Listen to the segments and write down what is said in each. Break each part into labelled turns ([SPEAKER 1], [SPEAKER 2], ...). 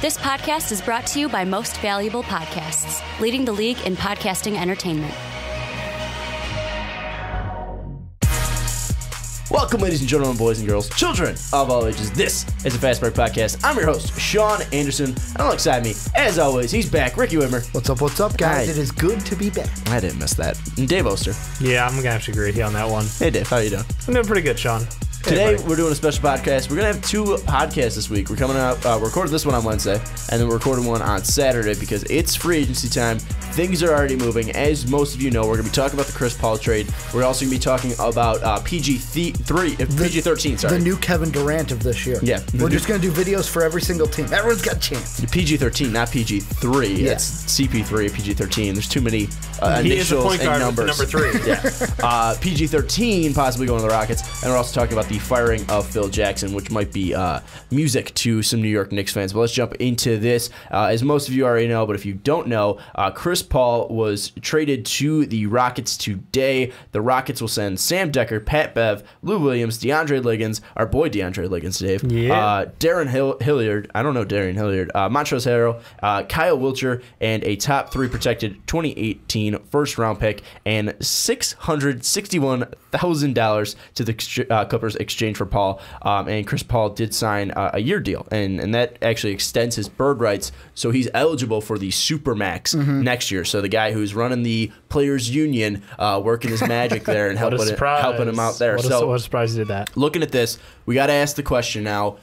[SPEAKER 1] This podcast is brought to you by Most Valuable Podcasts, leading the league in podcasting entertainment.
[SPEAKER 2] Welcome, ladies and gentlemen, boys and girls, children of all ages. This is the Fast Break Podcast. I'm your host, Sean Anderson, and alongside me, as always, he's back, Ricky Widmer.
[SPEAKER 3] What's up, guys? It is good to be back.
[SPEAKER 2] I didn't miss that. And Dave Oster.
[SPEAKER 4] Yeah, I'm going to have to agree with you on that one.
[SPEAKER 2] Hey, Dave, how you doing?
[SPEAKER 4] I'm doing pretty good, Sean.
[SPEAKER 2] Today, we're doing a special podcast. We're going to have two podcasts this week. We're coming out, we're recording this one on Wednesday, and then we're recording one on Saturday because it's free agency time. Things are already moving. As most of you know, we're going to be talking about the Chris Paul trade. We're also going to be talking about PG-13, sorry.
[SPEAKER 3] The new Kevin Durant of this year.
[SPEAKER 2] Yeah.
[SPEAKER 3] We're just going to do videos for every single team. Everyone's got a chance.
[SPEAKER 2] PG-13, not PG-3.
[SPEAKER 3] Yeah.
[SPEAKER 2] It's CP3, PG-13. There's too many
[SPEAKER 4] he is the
[SPEAKER 2] initials
[SPEAKER 4] point guard
[SPEAKER 2] and numbers.
[SPEAKER 4] With the number 3.
[SPEAKER 2] Yeah. PG-13 possibly going to the Rockets. And we're also talking about the firing of Phil Jackson, which might be music to some New York Knicks fans. But let's jump into this. As most of you already know, but if you don't know, Chris Paul was traded to the Rockets today. The Rockets will send Sam Decker, Pat Bev, Lou Williams, DeAndre Liggins, our boy DeAndre Liggins, Dave.
[SPEAKER 4] Yeah.
[SPEAKER 2] Darren Hilliard. I don't know Darren Hilliard. Montrezl Harrell, Kyle Wiltshire, and a top 3 protected 2018 first-round pick, and $661,000 to the Clippers exchange for Paul. And Chris Paul did sign a year deal, and that actually extends his bird rights, so he's eligible for the Supermax next year. So the guy who's running the Players Union, working his magic there and helping him out there.
[SPEAKER 4] What a surprise he did that.
[SPEAKER 2] Looking at this, we got to ask the question now.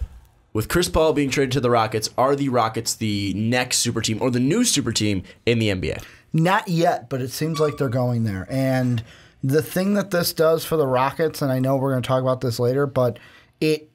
[SPEAKER 2] With Chris Paul being traded to the Rockets, are the Rockets the next super team or the new super team in the NBA?
[SPEAKER 3] Not yet, but it seems like they're going there. And the thing that this does for the Rockets, and I know we're going to talk about this later, but it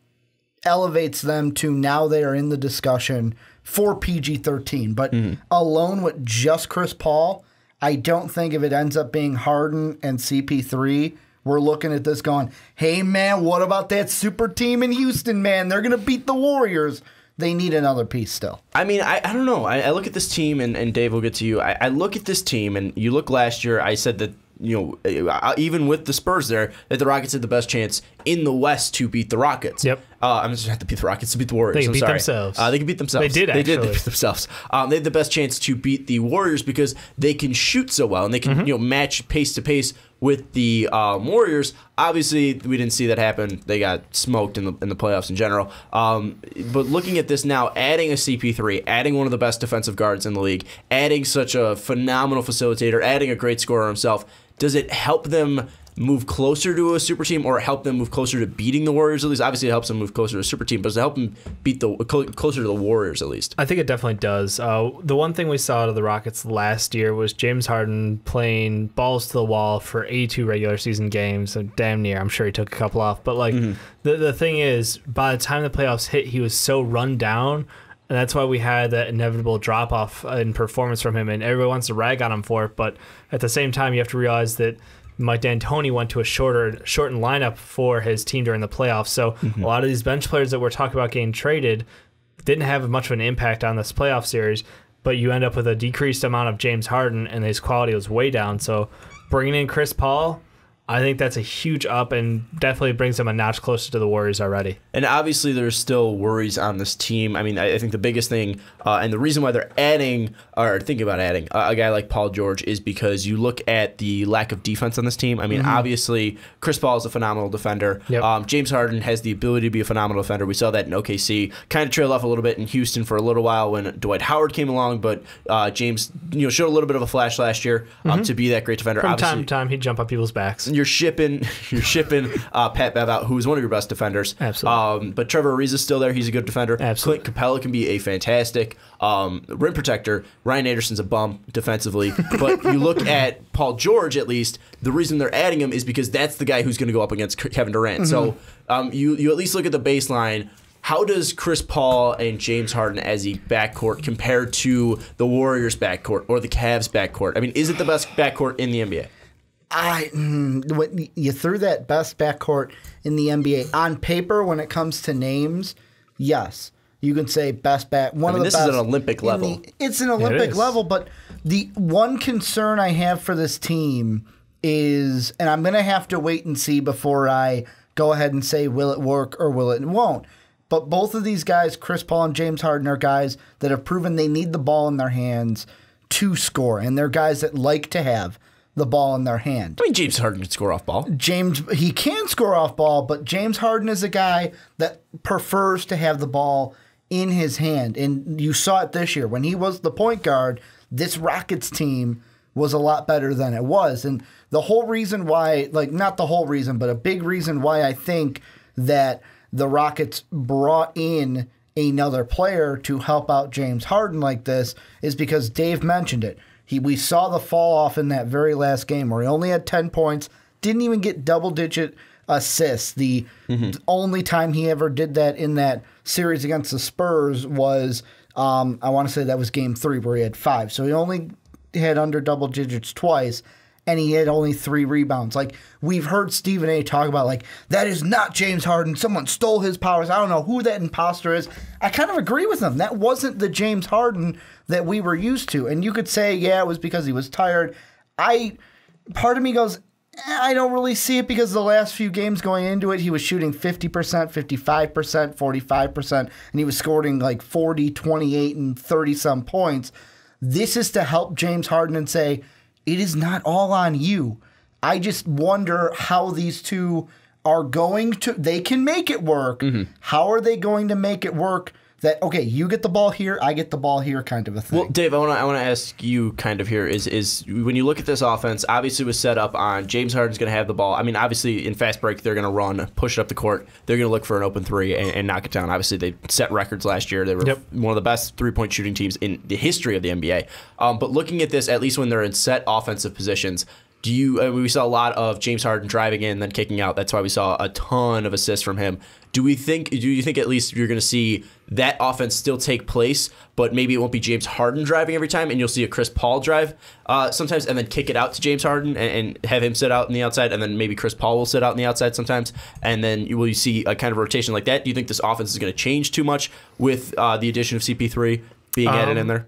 [SPEAKER 3] elevates them to now they are in the discussion for PG-13. But alone with just Chris Paul, I don't think if it ends up being Harden and CP3, we're looking at this going, hey, man, what about that super team in Houston, man? They're going to beat the Warriors. They need another piece still.
[SPEAKER 2] I mean, I don't know. I look at this team, and Dave, will get to you. I look at this team, and you look last year, I said that, you know, even with the Spurs there, that the Rockets had the best chance in the West to beat the Rockets.
[SPEAKER 4] Yep.
[SPEAKER 2] I'm just have to beat the Rockets to beat the Warriors.
[SPEAKER 4] They can beat themselves.
[SPEAKER 2] They can beat themselves.
[SPEAKER 4] They did, actually.
[SPEAKER 2] They beat themselves. They had the best chance to beat the Warriors because they can shoot so well, and they can match pace to pace with the Warriors. Obviously, we didn't see that happen. They got smoked in the playoffs in general. But looking at this now, adding a CP3, adding one of the best defensive guards in the league, adding such a phenomenal facilitator, adding a great scorer himself, does it help them move closer to a super team or help them move closer to beating the Warriors at least? Obviously, it helps them move closer to a super team, but does it help them beat closer to the Warriors at least?
[SPEAKER 4] I think it definitely does. The one thing we saw out of the Rockets last year was James Harden playing balls to the wall for 82 regular season games. So damn near. I'm sure he took a couple off. But like the thing is, by the time the playoffs hit, he was so run down. And that's why we had that inevitable drop-off in performance from him, and everyone wants to rag on him for it. But at the same time, you have to realize that Mike D'Antoni went to a shortened lineup for his team during the playoffs. So a lot of these bench players that we're talking about getting traded didn't have much of an impact on this playoff series, but you end up with a decreased amount of James Harden, and his quality was way down. So bringing in Chris Paul, I think that's a huge up and definitely brings them a notch closer to the Warriors already.
[SPEAKER 2] And obviously there's still worries on this team. I mean, I think the biggest thing and the reason why they're adding or thinking about adding a guy like Paul George is because you look at the lack of defense on this team. I mean, obviously Chris Paul is a phenomenal defender.
[SPEAKER 4] Yep.
[SPEAKER 2] James Harden has the ability to be a phenomenal defender. We saw that in OKC. Kind of trailed off a little bit in Houston for a little while when Dwight Howard came along, but James showed a little bit of a flash last year to be that great defender.
[SPEAKER 4] From
[SPEAKER 2] obviously,
[SPEAKER 4] time to time, he'd jump on people's backs.
[SPEAKER 2] You're shipping Pat Bev out, who is one of your best defenders.
[SPEAKER 4] Absolutely.
[SPEAKER 2] But Trevor Ariza is still there. He's a good defender.
[SPEAKER 4] Absolutely.
[SPEAKER 2] Clint Capella can be a fantastic rim protector. Ryan Anderson's a bum defensively. But you look at Paul George, at least, the reason they're adding him is because that's the guy who's going to go up against Kevin Durant. So you at least look at the baseline. How does Chris Paul and James Harden as a backcourt compare to the Warriors' backcourt or the Cavs' backcourt? I mean, is it the best backcourt in the NBA?
[SPEAKER 3] When you threw that best backcourt in the NBA on paper when it comes to names, yes. You can say best back.
[SPEAKER 2] This is an Olympic level.
[SPEAKER 3] It's an Olympic level, but the one concern I have for this team is, and I'm going to have to wait and see before I go ahead and say will it work or will it won't, But both of these guys, Chris Paul and James Harden, are guys that have proven they need the ball in their hands to score. And they're guys that like to have the ball in their hand.
[SPEAKER 2] I mean, James Harden can score off ball.
[SPEAKER 3] He can score off ball, but James Harden is a guy that prefers to have the ball in his hand. And you saw it this year. When he was the point guard, this Rockets team was a lot better than it was. And the whole reason why, like, not the whole reason, but a big reason why I think that the Rockets brought in another player to help out James Harden like this is because Dave mentioned it. We saw the fall off in that very last game where he only had 10 points, didn't even get double-digit assists. The only time he ever did that in that series against the Spurs was, I want to say that was Game 3 where he had 5. So he only had under double digits twice, and he had only 3 rebounds. Like, we've heard Stephen A. talk about, like, that is not James Harden. Someone stole his powers. I don't know who that imposter is. I kind of agree with him. That wasn't the James Harden that we were used to. And you could say, yeah, it was because he was tired. Part of me goes, I don't really see it because the last few games going into it, he was shooting 50%, 55%, 45%, and he was scoring like 40, 28, and 30-some points. This is to help James Harden and say, it is not all on you. I just wonder how these two are going to... They can make it work. How are they going to make it work that, okay, you get the ball here, I get the ball here kind of a thing?
[SPEAKER 2] Well, Dave, I want to ask you kind of here is when you look at this offense, obviously it was set up on James Harden's going to have the ball. I mean, obviously in fast break, they're going to run, push it up the court. They're going to look for an open three and knock it down. Obviously, they set records last year. They were one of the best three-point shooting teams in the history of the NBA. But looking at this, at least when they're in set offensive positions, we saw a lot of James Harden driving in and then kicking out. That's why we saw a ton of assists from him. Do you think at least you're going to see that offense still take place, but maybe it won't be James Harden driving every time, and you'll see a Chris Paul drive sometimes and then kick it out to James Harden and have him sit out on the outside, and then maybe Chris Paul will sit out on the outside sometimes, and then will you see a kind of rotation like that? Do you think this offense is going to change too much with the addition of CP3 being added in there?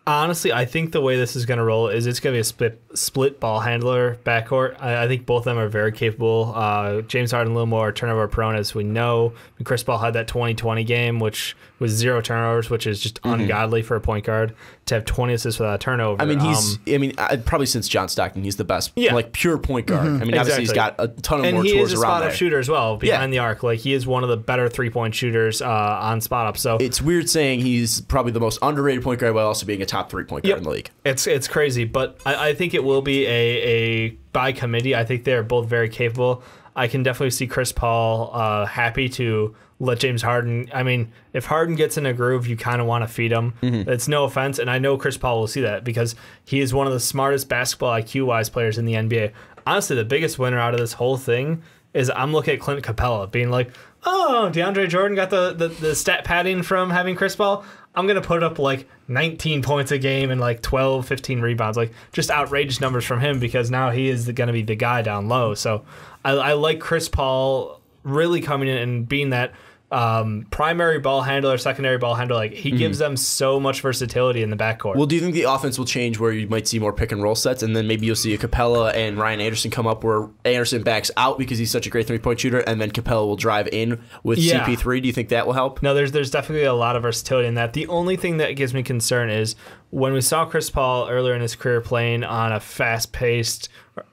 [SPEAKER 4] Honestly, I think the way this is going to roll is it's going to be a split ball handler backcourt. I think both of them are very capable. James Harden a little more turnover prone, as we know. And Chris Paul had that 20-20 game, which was 0 turnovers, which is just ungodly for a point guard to have 20 assists without a turnover.
[SPEAKER 2] I mean, probably since John Stockton, he's the best, like pure point guard. I mean, obviously he's got a ton of more tools around there. And he is a spot-up
[SPEAKER 4] shooter as well, behind the arc. Like, he is one of the better three-point shooters on spot-up. So
[SPEAKER 2] it's weird saying he's probably the most underrated point guard while also being a top three-point guard in the league.
[SPEAKER 4] It's crazy, but I think it will be a by committee. I think they're both very capable. I can definitely see Chris Paul happy to let James Harden. I mean, if Harden gets in a groove, you kind of want to feed him. It's no offense, and I know Chris Paul will see that because he is one of the smartest basketball IQ-wise players in the NBA. Honestly, the biggest winner out of this whole thing is I'm looking at Clint Capella being like, oh, DeAndre Jordan got the stat padding from having Chris Paul. I'm going to put up like 19 points a game and like 12, 15 rebounds. Like, just outrageous numbers from him because now he is going to be the guy down low. So I like Chris Paul really coming in and being that primary ball handler, secondary ball handler. Like, he gives them so much versatility in the backcourt.
[SPEAKER 2] Well, do you think the offense will change where you might see more pick and roll sets, and then maybe you'll see a Capella and Ryan Anderson come up where Anderson backs out because he's such a great three-point shooter, and then Capella will drive in with CP3? Do you think that will help?
[SPEAKER 4] No, there's definitely a lot of versatility in that. The only thing that gives me concern is when we saw Chris Paul earlier in his career playing on a fast-paced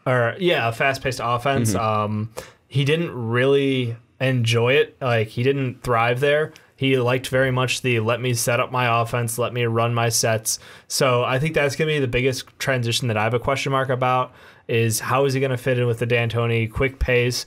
[SPEAKER 4] offense, he didn't really enjoy it. Like, he didn't thrive there. He liked very much the let me set up my offense, let me run my sets. So I think that's going to be the biggest transition that I have a question mark about is how is he going to fit in with the D'Antoni quick pace,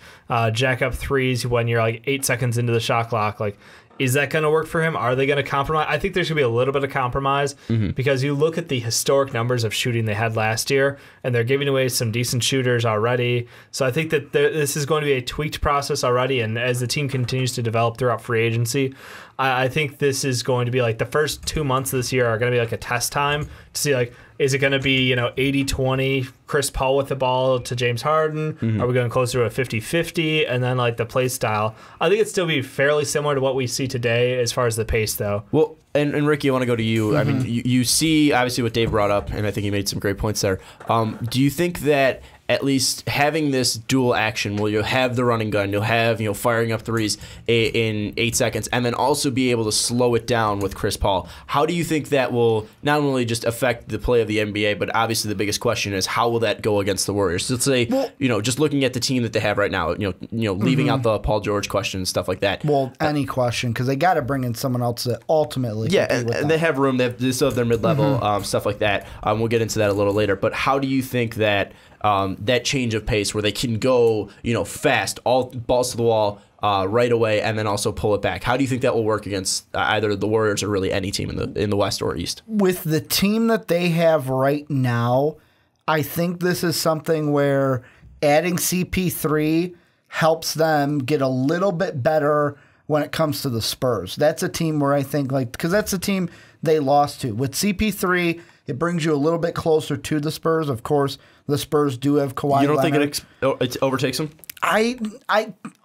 [SPEAKER 4] jack up threes when you're like 8 seconds into the shot clock. Like, is that going to work for him? Are they going to compromise? I think there's going to be a little bit of compromise because you look at the historic numbers of shooting they had last year, and they're giving away some decent shooters already. So I think that this is going to be a tweaked process already, and as the team continues to develop throughout free agency, I think this is going to be like the first 2 months of this year are going to be like a test time to see, like, is it going to be, 80-20 Chris Paul with the ball to James Harden? Are we going closer to a 50-50? And then, like, the play style. I think it'd still be fairly similar to what we see today as far as the pace, though.
[SPEAKER 2] Well, and Ricky, I want to go to you. I mean, you see, obviously, what Dave brought up, and I think he made some great points there. Do you think that at least having this dual action where you'll have the running gun, you'll have firing up threes in 8 seconds, and then also be able to slow it down with Chris Paul. How do you think that will not only just affect the play of the NBA, but obviously the biggest question is how will that go against the Warriors? So let's say just looking at the team that they have right now, leaving out the Paul George question and stuff like that.
[SPEAKER 3] Well, any question, because they got to bring in someone else that ultimately
[SPEAKER 2] and they have room. They still have their mid-level stuff like that. We'll get into that a little later. But how do you think that that change of pace where they can go fast, all balls to the wall right away, and then also pull it back? How do you think that will work against either the Warriors or really any team in the West or East?
[SPEAKER 3] With the team that they have right now, I think this is something where adding CP3 helps them get a little bit better when it comes to the Spurs. That's a team where I think, because that's a team they lost to. With CP3, it brings you a little bit closer to the Spurs. Of course, the Spurs do have Kawhi
[SPEAKER 2] You don't
[SPEAKER 3] Leonard.
[SPEAKER 2] think it overtakes them?
[SPEAKER 3] I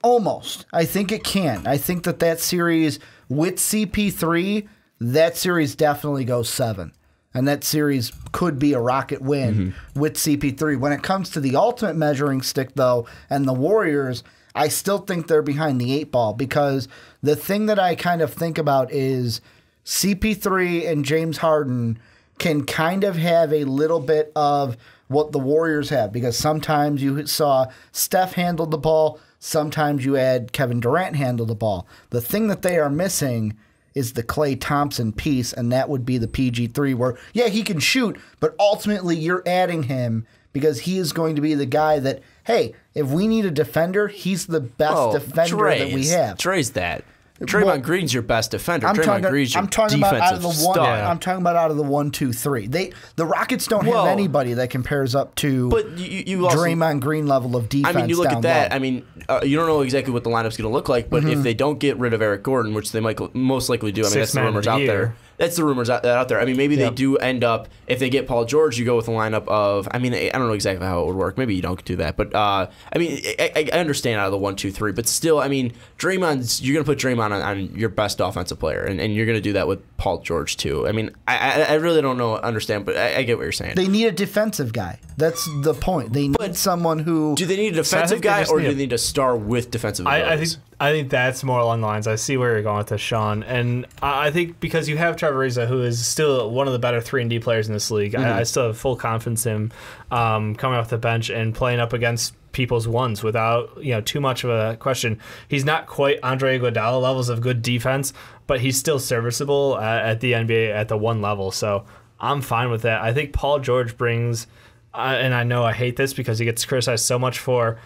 [SPEAKER 3] almost. I think it can. I think that series with CP3, that series definitely goes 7. And that series could be a Rocket win with CP3. When it comes to the ultimate measuring stick, though, and the Warriors, I still think they're behind the 8 ball, because the thing that I kind of think about is CP3 and James Harden can kind of have a little bit of what the Warriors have, because sometimes you saw Steph handle the ball, sometimes you had Kevin Durant handle the ball. The thing that they are missing is the Klay Thompson piece, and that would be the PG3 where, he can shoot, but ultimately you're adding him because he is going to be the guy that, hey, if we need a defender, he's the best defender that we have.
[SPEAKER 2] Dre's that. Draymond Green's your best defender. Draymond Green's your
[SPEAKER 3] talking about out of the
[SPEAKER 2] defensive star.
[SPEAKER 3] I'm talking about out of the 1, 2, 3. The Rockets don't have anybody that compares up to
[SPEAKER 2] you also,
[SPEAKER 3] Draymond Green level of defense.
[SPEAKER 2] I mean, you look at that.
[SPEAKER 3] Low.
[SPEAKER 2] I mean, you don't know exactly what the lineup's going to look like, but if they don't get rid of Eric Gordon, which they might most likely do, I mean, that's the rumors out there. That's the rumors out there. I mean, maybe they do end up, if they get Paul George, you go with a lineup of, I mean, I don't know exactly how it would work. Maybe you don't do that. But, I mean, I understand out of the 1, 2, 3. But still, I mean, you're going to put Draymond on your best offensive player. And you're going to do that with Paul George, too. I mean, I really don't understand, but I get what you're saying.
[SPEAKER 3] They need a defensive guy. That's the point. They need someone who...
[SPEAKER 2] Do they need a defensive guy, or do they need a star with defensive abilities?
[SPEAKER 4] I think that's more along the lines. I see where you're going with this, Sean. And I think because you have Trevor Ariza, who is still one of the better 3-and-D players in this league, I still have full confidence in him coming off the bench and playing up against people's ones without too much of a question. He's not quite Andre Iguodala levels of good defense, but he's still serviceable at the NBA at the 1 level. So I'm fine with that. I think Paul George brings, and I know I hate this because he gets criticized so much for,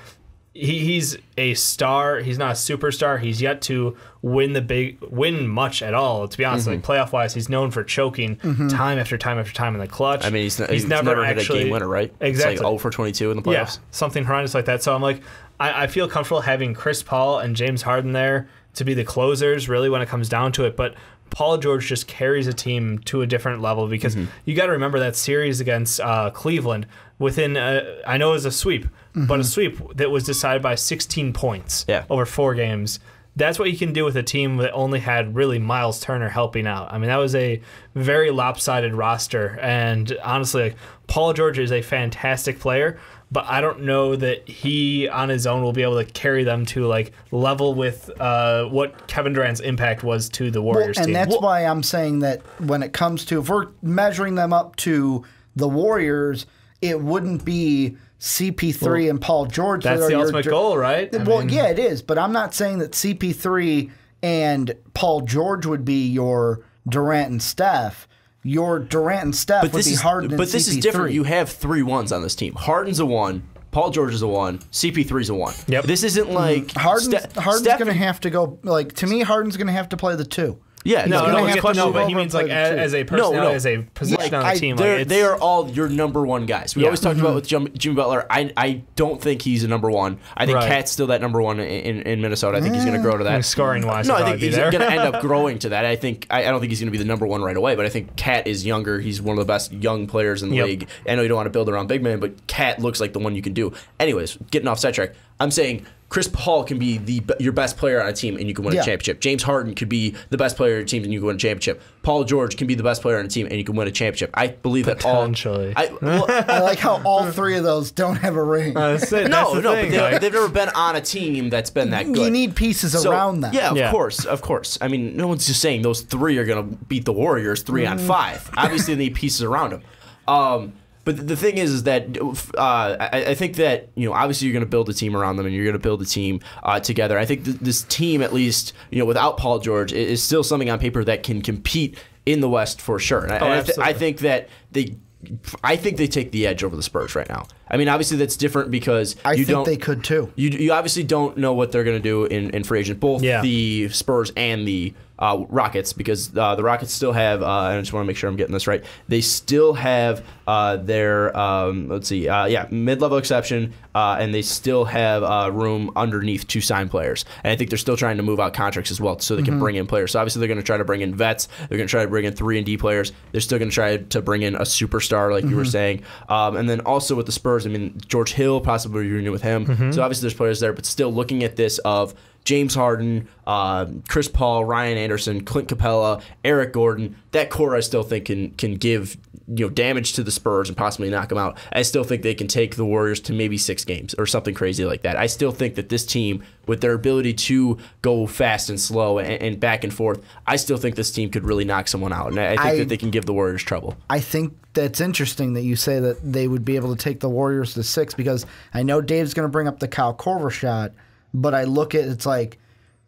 [SPEAKER 4] he's a star. He's not a superstar. He's yet to win much at all, to be honest. Like playoff wise, he's known for choking time after time after time in the clutch.
[SPEAKER 2] I mean, he's never actually hit a game winner, right?
[SPEAKER 4] Exactly.
[SPEAKER 2] It's like 0 for 22 in the playoffs.
[SPEAKER 4] Yeah, something horrendous like that. So I'm like, I feel comfortable having Chris Paul and James Harden there to be the closers, really, when it comes down to it. But Paul George just carries a team to a different level, because you got to remember that series against Cleveland within, I know it was a sweep, but a sweep that was decided by 16 points over 4 games. That's what you can do with a team that only had really Miles Turner helping out. I mean, that was a very lopsided roster. And honestly, Paul George is a fantastic player, but I don't know that he on his own will be able to carry them to level with what Kevin Durant's impact was to the Warriors team.
[SPEAKER 3] And that's why I'm saying that when it comes to, if we're measuring them up to the Warriors, it wouldn't be CP3 and Paul George.
[SPEAKER 4] That's the ultimate goal, right?
[SPEAKER 3] Yeah, it is. But I'm not saying that CP3 and Paul George would be your Durant and Steph. Your Durant and Steph would be Harden and CP3.
[SPEAKER 2] But this is different. You have 3 1s on this team. Harden's a 1. Paul George is a 1. CP3's a 1.
[SPEAKER 4] Yep.
[SPEAKER 2] This isn't like...
[SPEAKER 3] Harden's going to have to go... to me, Harden's going to have to play the 2.
[SPEAKER 2] Yeah,
[SPEAKER 4] but he means as a personality, as a position on the team.
[SPEAKER 2] They are all your number 1 guys. We always talked about with Jimmy Butler. I don't think he's a number 1. I think Cat's still that number 1 in Minnesota. I think he's going to grow to that.
[SPEAKER 4] Scoring wise,
[SPEAKER 2] I think he's going to end up growing to that. I don't think he's going to be the number 1 right away. But I think Cat is younger. He's one of the best young players in the league. I know you don't want to build around big man, but Cat looks like the one you can do. Anyways, getting off sidetrack. I'm saying Chris Paul can be your best player on a team and you can win a championship. James Harden could be the best player on a team and you can win a championship. Paul George can be the best player on a team and you can win a championship. I believe that all.
[SPEAKER 4] Potentially.
[SPEAKER 3] I like how all three of those don't have a ring.
[SPEAKER 2] But they've never been on a team that's been that good.
[SPEAKER 3] You need pieces around them.
[SPEAKER 2] Yeah, of course. I mean, no one's just saying those three are going to beat the Warriors 3-on-5. Obviously, they need pieces around them. But the thing is that I think that obviously you're going to build a team around them and you're going to build a team together. I think this team, at least without Paul George, is still something on paper that can compete in the West for sure. And I think that I think they take the edge over the Spurs right now. I mean, obviously that's different because
[SPEAKER 3] I think they could too.
[SPEAKER 2] You obviously don't know what they're going to do in free agent, both the Spurs and the Rockets, because the Rockets still have, I just want to make sure I'm getting this right, they still have their, mid-level exception, and they still have room underneath to sign players. And I think they're still trying to move out contracts as well so they can bring in players. So obviously they're going to try to bring in vets. They're going to try to bring in 3-and-D players. They're still going to try to bring in a superstar, like you were saying. And then also with the Spurs, I mean, George Hill, possibly reunion with him. So obviously there's players there, but still looking at this of James Harden, Chris Paul, Ryan Anderson, Clint Capella, Eric Gordon. That core I still think can give damage to the Spurs and possibly knock them out. I still think they can take the Warriors to maybe 6 games or something crazy like that. I still think that this team, with their ability to go fast and slow and back and forth, I still think this team could really knock someone out. And I think that they can give the Warriors trouble.
[SPEAKER 3] I think that's interesting that you say that they would be able to take the Warriors to 6, because I know Dave's going to bring up the Kyle Korver shot. But I look at it's like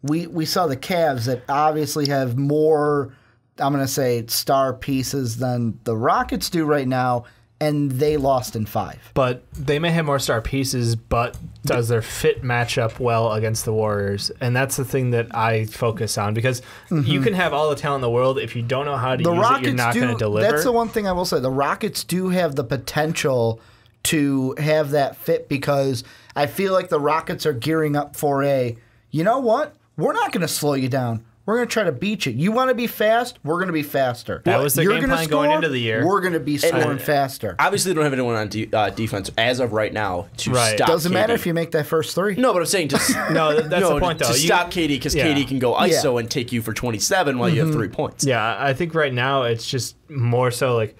[SPEAKER 3] we saw the Cavs that obviously have more, I'm going to say, star pieces than the Rockets do right now, and they lost in 5.
[SPEAKER 4] But they may have more star pieces, but does their fit match up well against the Warriors? And that's the thing that I focus on, because you can have all the talent in the world. If you don't know how to use it, you're not going to deliver.
[SPEAKER 3] That's the one thing I will say. The Rockets do have the potential to have that fit, because I feel like the Rockets are gearing up for you know what? We're not going to slow you down. We're going to try to beat you. You want to be fast? We're going to be faster.
[SPEAKER 4] That was the game plan going into the year.
[SPEAKER 3] We're going to be scoring faster.
[SPEAKER 2] Obviously, they don't have anyone on defense as of right now to stop
[SPEAKER 3] Doesn't
[SPEAKER 2] KD.
[SPEAKER 3] matter if you make that first 3.
[SPEAKER 2] No, but I'm saying just
[SPEAKER 4] no. That's the point, though.
[SPEAKER 2] To stop KD, because KD can go ISO and take you for 27 while you have 3 points.
[SPEAKER 4] Yeah, I think right now it's just more so like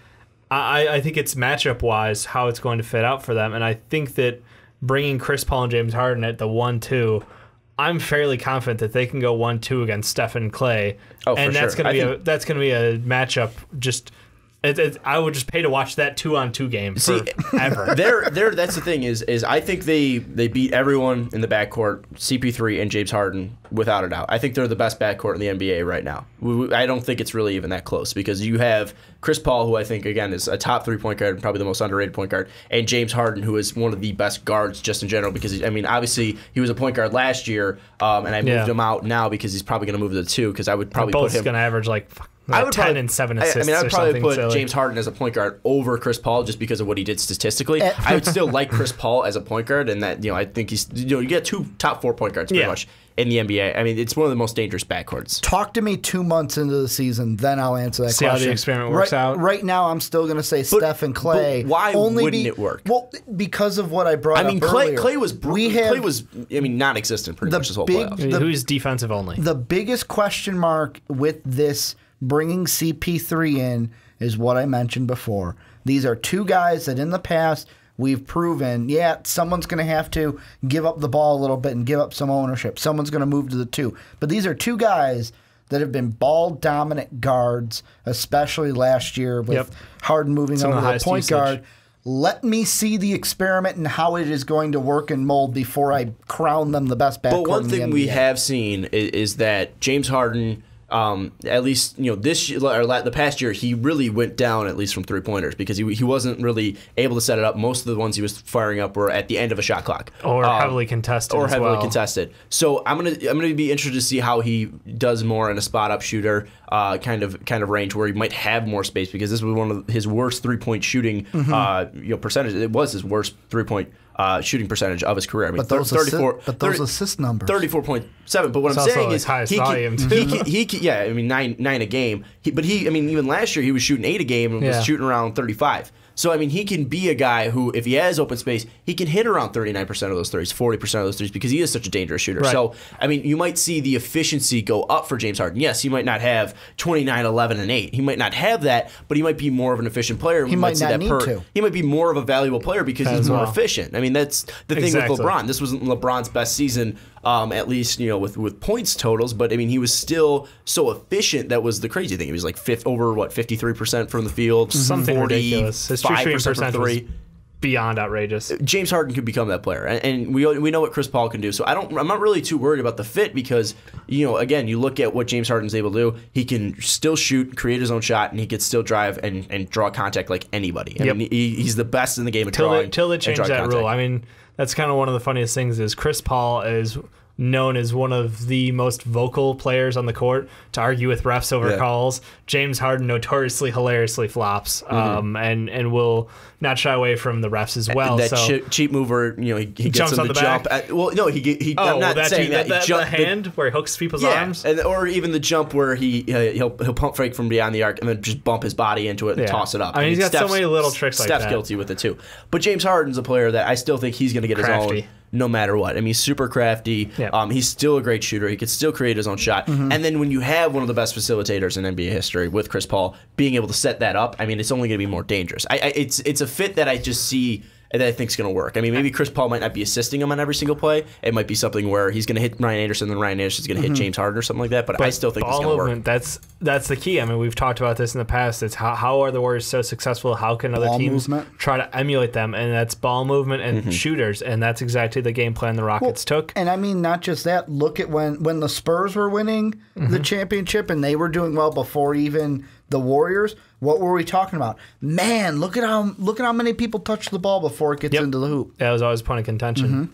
[SPEAKER 4] I think it's matchup-wise how it's going to fit out for them. And I think that bringing Chris Paul and James Harden at the 1-2, I'm fairly confident that they can go 1-2 against Steph and Clay.
[SPEAKER 2] Oh,
[SPEAKER 4] and
[SPEAKER 2] for
[SPEAKER 4] that's
[SPEAKER 2] sure.
[SPEAKER 4] Going to be a matchup just I would just pay to watch that 2-on-2 game forever.
[SPEAKER 2] That's the thing is I think they beat everyone in the backcourt, CP3 and James Harden, without a doubt. I think they're the best backcourt in the NBA right now. I don't think it's really even that close, because you have Chris Paul, who I think, again, is a top 3-point guard, probably the most underrated point guard, and James Harden, who is one of the best guards just in general, because, I mean, obviously he was a point guard last year, and I moved him out now because he's probably going to move to the 2, because I would probably put him...
[SPEAKER 4] going to average like 10 and 7 assists.
[SPEAKER 2] I would probably put
[SPEAKER 4] silly.
[SPEAKER 2] James Harden as a point guard over Chris Paul just because of what he did statistically. I would still like Chris Paul as a point guard, and that I think he's you get 2 top 4 point guards pretty much in the NBA. I mean, it's one of the most dangerous backcourts.
[SPEAKER 3] Talk to me 2 months into the season, then I'll answer that
[SPEAKER 4] See
[SPEAKER 3] question.
[SPEAKER 4] how the experiment works out.
[SPEAKER 3] Right now, I'm still going to say Steph and Clay.
[SPEAKER 2] But why wouldn't it work?
[SPEAKER 3] Well, because of what I brought up earlier.
[SPEAKER 2] Clay was non-existent pretty much this whole playoffs.
[SPEAKER 4] Who's defensive only?
[SPEAKER 3] The biggest question mark with this bringing CP3 in is what I mentioned before. These are 2 guys that in the past we've proven, someone's going to have to give up the ball a little bit and give up some ownership. Someone's going to move to the 2. But these are 2 guys that have been ball-dominant guards, especially last year with Harden moving over to the point guard. Let me see the experiment and how it is going to work and mold before I crown them the best backcourt in the NBA.
[SPEAKER 2] But one thing we have seen is that James Harden... at least this year, or the past year, he really went down at least from 3-pointers, because he wasn't really able to set it up. Most of the ones he was firing up were at the end of a shot clock,
[SPEAKER 4] or heavily contested.
[SPEAKER 2] So I'm gonna be interested to see how he does more in a spot up shooter kind of range where he might have more space, because this was one of his worst 3-point shooting percentage. It was his worst 3-point shooting percentage of his career. I mean,
[SPEAKER 3] but those assist numbers,
[SPEAKER 2] 34.7. But what I'm saying is he can, I mean, nine a game. Even last year he was shooting 8 a game and was shooting around 35. So, I mean, he can be a guy who, if he has open space, he can hit around 39% of those threes, 40% of those threes, because he is such a dangerous shooter.
[SPEAKER 4] Right.
[SPEAKER 2] So, I mean, you might see the efficiency go up for James Harden. Yes, he might not have 29, 11, and 8. He might not have that, but he might be more of an efficient player.
[SPEAKER 3] He might not need to.
[SPEAKER 2] He might be more of a valuable player because he's more efficient. I mean, that's the thing with LeBron. This wasn't LeBron's best season, at least, with points totals, but I mean, he was still so efficient. That was the crazy thing. He was like over 53% from the field,
[SPEAKER 4] something ridiculous. His true shooting
[SPEAKER 2] 5% from
[SPEAKER 4] percentage
[SPEAKER 2] three.
[SPEAKER 4] was beyond outrageous.
[SPEAKER 2] James Harden could become that player, and we know what Chris Paul can do. So I'm not really too worried about the fit because again, you look at what James Harden's able to do. He can still shoot, create his own shot, and he can still drive and draw contact like anybody. I mean, he's the best in the game at drawing.
[SPEAKER 4] Till they change that contact rule. I mean, that's kind of one of the funniest things is Chris Paul is known as one of the most vocal players on the court to argue with refs over calls. James Harden notoriously, hilariously flops, and will not shy away from the refs as well.
[SPEAKER 2] And that cheap move where he gets
[SPEAKER 4] jumps
[SPEAKER 2] him
[SPEAKER 4] on
[SPEAKER 2] to
[SPEAKER 4] the
[SPEAKER 2] jump.
[SPEAKER 4] back.
[SPEAKER 2] I'm not saying that.
[SPEAKER 4] The hand where he hooks people's arms,
[SPEAKER 2] or even the jump where he'll pump fake from beyond the arc and then just bump his body into it and toss it up.
[SPEAKER 4] I mean, he's got so many little tricks like that.
[SPEAKER 2] Steph's guilty with it too. But James Harden's a player that I still think he's going to get his own no matter what. I mean, he's super crafty. Yep. He's still a great shooter. He could still create his own shot. And then when you have one of the best facilitators in NBA history with Chris Paul being able to set that up, I mean, it's only going to be more dangerous. It's a fit that I just see that I think is going to work. I mean, maybe Chris Paul might not be assisting him on every single play. It might be something where he's going to hit Ryan Anderson, then Ryan Anderson's going to hit James Harden or something like that. But I still think it's going to work.
[SPEAKER 4] That's the key. I mean, we've talked about this in the past. It's how are the Warriors so successful? How can other teams try to emulate them? And that's ball movement and shooters. And that's exactly the game plan the Rockets took.
[SPEAKER 3] And I mean, not just that. Look at when the Spurs were winning the championship and they were doing well before even the Warriors. What were we talking about? Man, look at how many people touch the ball before it gets into the hoop.
[SPEAKER 4] That was always a point of contention.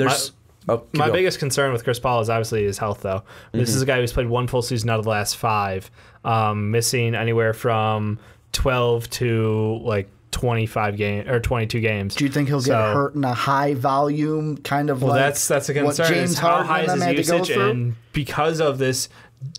[SPEAKER 4] My biggest concern with Chris Paul is obviously his health, though. This is a guy who's played one full season out of the last 5, missing anywhere from 12 to like 25 games or 22 games.
[SPEAKER 3] Do you think he'll get hurt in a high volume kind of? Well,
[SPEAKER 4] that's a concern.
[SPEAKER 3] James
[SPEAKER 4] how high
[SPEAKER 3] Harden
[SPEAKER 4] is his usage, and because of this,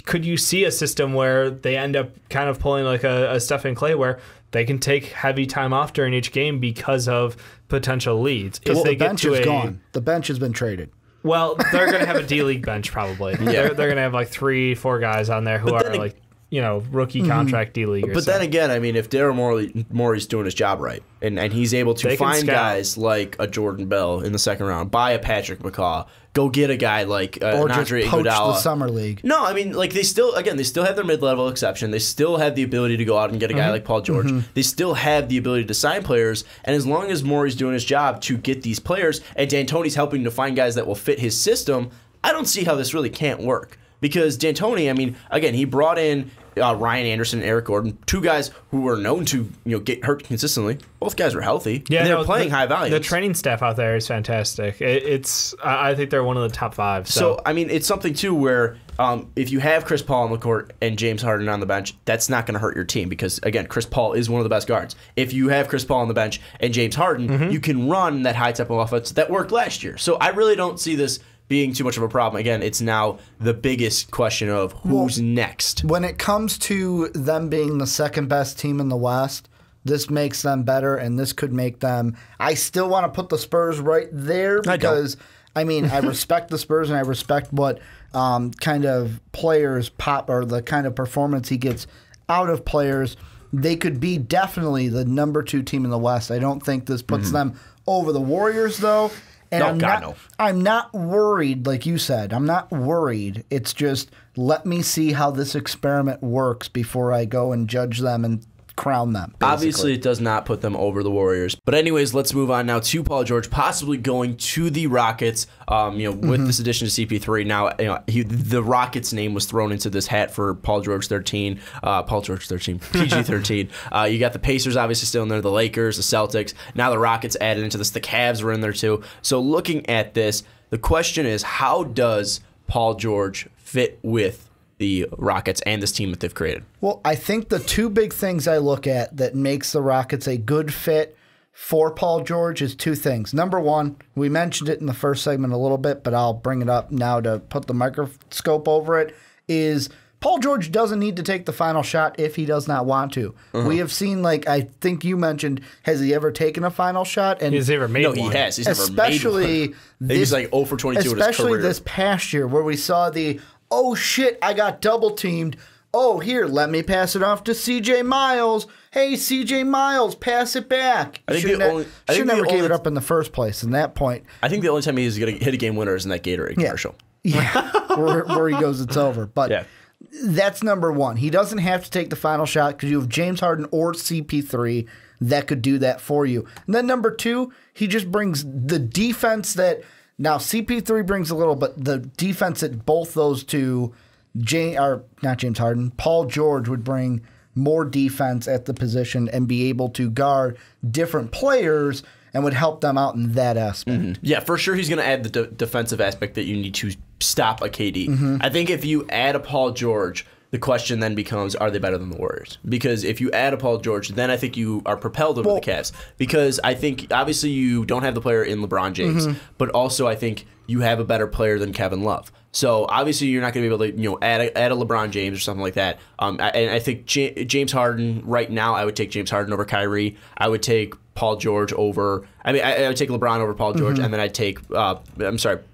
[SPEAKER 4] could you see a system where they end up kind of pulling like a Stephen Clay where they can take heavy time off during each game because of potential leads?
[SPEAKER 3] Because the bench is gone. The bench has been traded.
[SPEAKER 4] Well, they're going to have a D-League bench probably. They're going to have like 3-4 guys on there who are like rookie contract D-Leaguers.
[SPEAKER 2] But then again, I mean, if Daryl Morey's doing his job right, and he's able to find guys like a Jordan Bell in the second round, buy a Patrick McCaw, go get a guy like
[SPEAKER 3] or
[SPEAKER 2] an
[SPEAKER 3] just
[SPEAKER 2] Andre
[SPEAKER 3] poach
[SPEAKER 2] Iguodala.
[SPEAKER 3] the summer league.
[SPEAKER 2] No, I mean, like they still have their mid-level exception. They still have the ability to go out and get a guy like Paul George. They still have the ability to sign players, and as long as Morey's doing his job to get these players, and D'Antoni's helping to find guys that will fit his system, I don't see how this really can't work. Because D'Antoni, I mean, again, he brought in Ryan Anderson and Eric Gordon, 2 guys who were known to get hurt consistently. Both guys were healthy. Yeah, and they were playing high volumes.
[SPEAKER 4] The training staff out there is fantastic. I think they're one of the top 5.
[SPEAKER 2] So I mean, it's something too where if you have Chris Paul on the court and James Harden on the bench, that's not going to hurt your team because again, Chris Paul is one of the best guards. If you have Chris Paul on the bench and James Harden, you can run that high tempo offense that worked last year. So I really don't see this being too much of a problem. Again, it's now the biggest question of who's next.
[SPEAKER 3] When it comes to them being the second best team in the West, this makes them better, and this could make them. I still want to put the Spurs right there because I mean I respect the Spurs and I respect what kind of players pop or the kind of performance he gets out of players. They could be definitely the number 2 team in the West. I don't think this puts them over the Warriors though. And I'm not worried, like you said. I'm not worried. It's just let me see how this experiment works before I go and judge them and crown them. Basically.
[SPEAKER 2] Obviously, it does not put them over the Warriors. But anyways, let's move on now to Paul George possibly going to the Rockets. With this addition to CP3, now the Rockets name was thrown into this hat for Paul George 13, PG 13. You got the Pacers obviously still in there, the Lakers, the Celtics. Now the Rockets added into this. The Cavs were in there too. So looking at this, the question is, how does Paul George fit with the Rockets and this team that they've created?
[SPEAKER 3] Well, I think the 2 big things I look at that makes the Rockets a good fit for Paul George is 2 things. Number 1, we mentioned it in the first segment a little bit, but I'll bring it up now to put the microscope over it, is Paul George doesn't need to take the final shot if he does not want to. We have seen, like I think you mentioned, has he ever taken a final shot? And
[SPEAKER 4] has he ever made one?
[SPEAKER 2] No, he has. He's
[SPEAKER 3] especially
[SPEAKER 2] never made one. He's like 0 for 22 in his career.
[SPEAKER 3] Especially this past year where we saw oh shit, I got double teamed. Oh, here, let me pass it off to C.J. Miles. Hey, C.J. Miles, pass it back.
[SPEAKER 2] I think
[SPEAKER 3] should never gave it up in the first place. In that point,
[SPEAKER 2] I think the only time he's going to hit a game winner is in that Gatorade commercial.
[SPEAKER 3] Yeah, where he goes, it's over. But that's number one. He doesn't have to take the final shot because you have James Harden or CP3 that could do that for you. And then number two, he just brings the defense that now CP3 brings a little, but the defense that both those two. Not James Harden, Paul George would bring more defense at the position and be able to guard different players and would help them out in that aspect.
[SPEAKER 2] Mm-hmm. Yeah, for sure he's going to add the defensive aspect that you need to stop a KD. Mm-hmm. I think if you add a Paul George, the question then becomes, are they better than the Warriors? Because if you add a Paul George, then I think you are propelled over the Cavs. Because I think, obviously, you don't have the player in LeBron James, but also I think you have a better player than Kevin Love. So obviously you're not going to be able to add a LeBron James or something like that. And I think James Harden right now, I would take James Harden over Kyrie. I would take Paul George over. I would take LeBron over Paul George, and then I'd take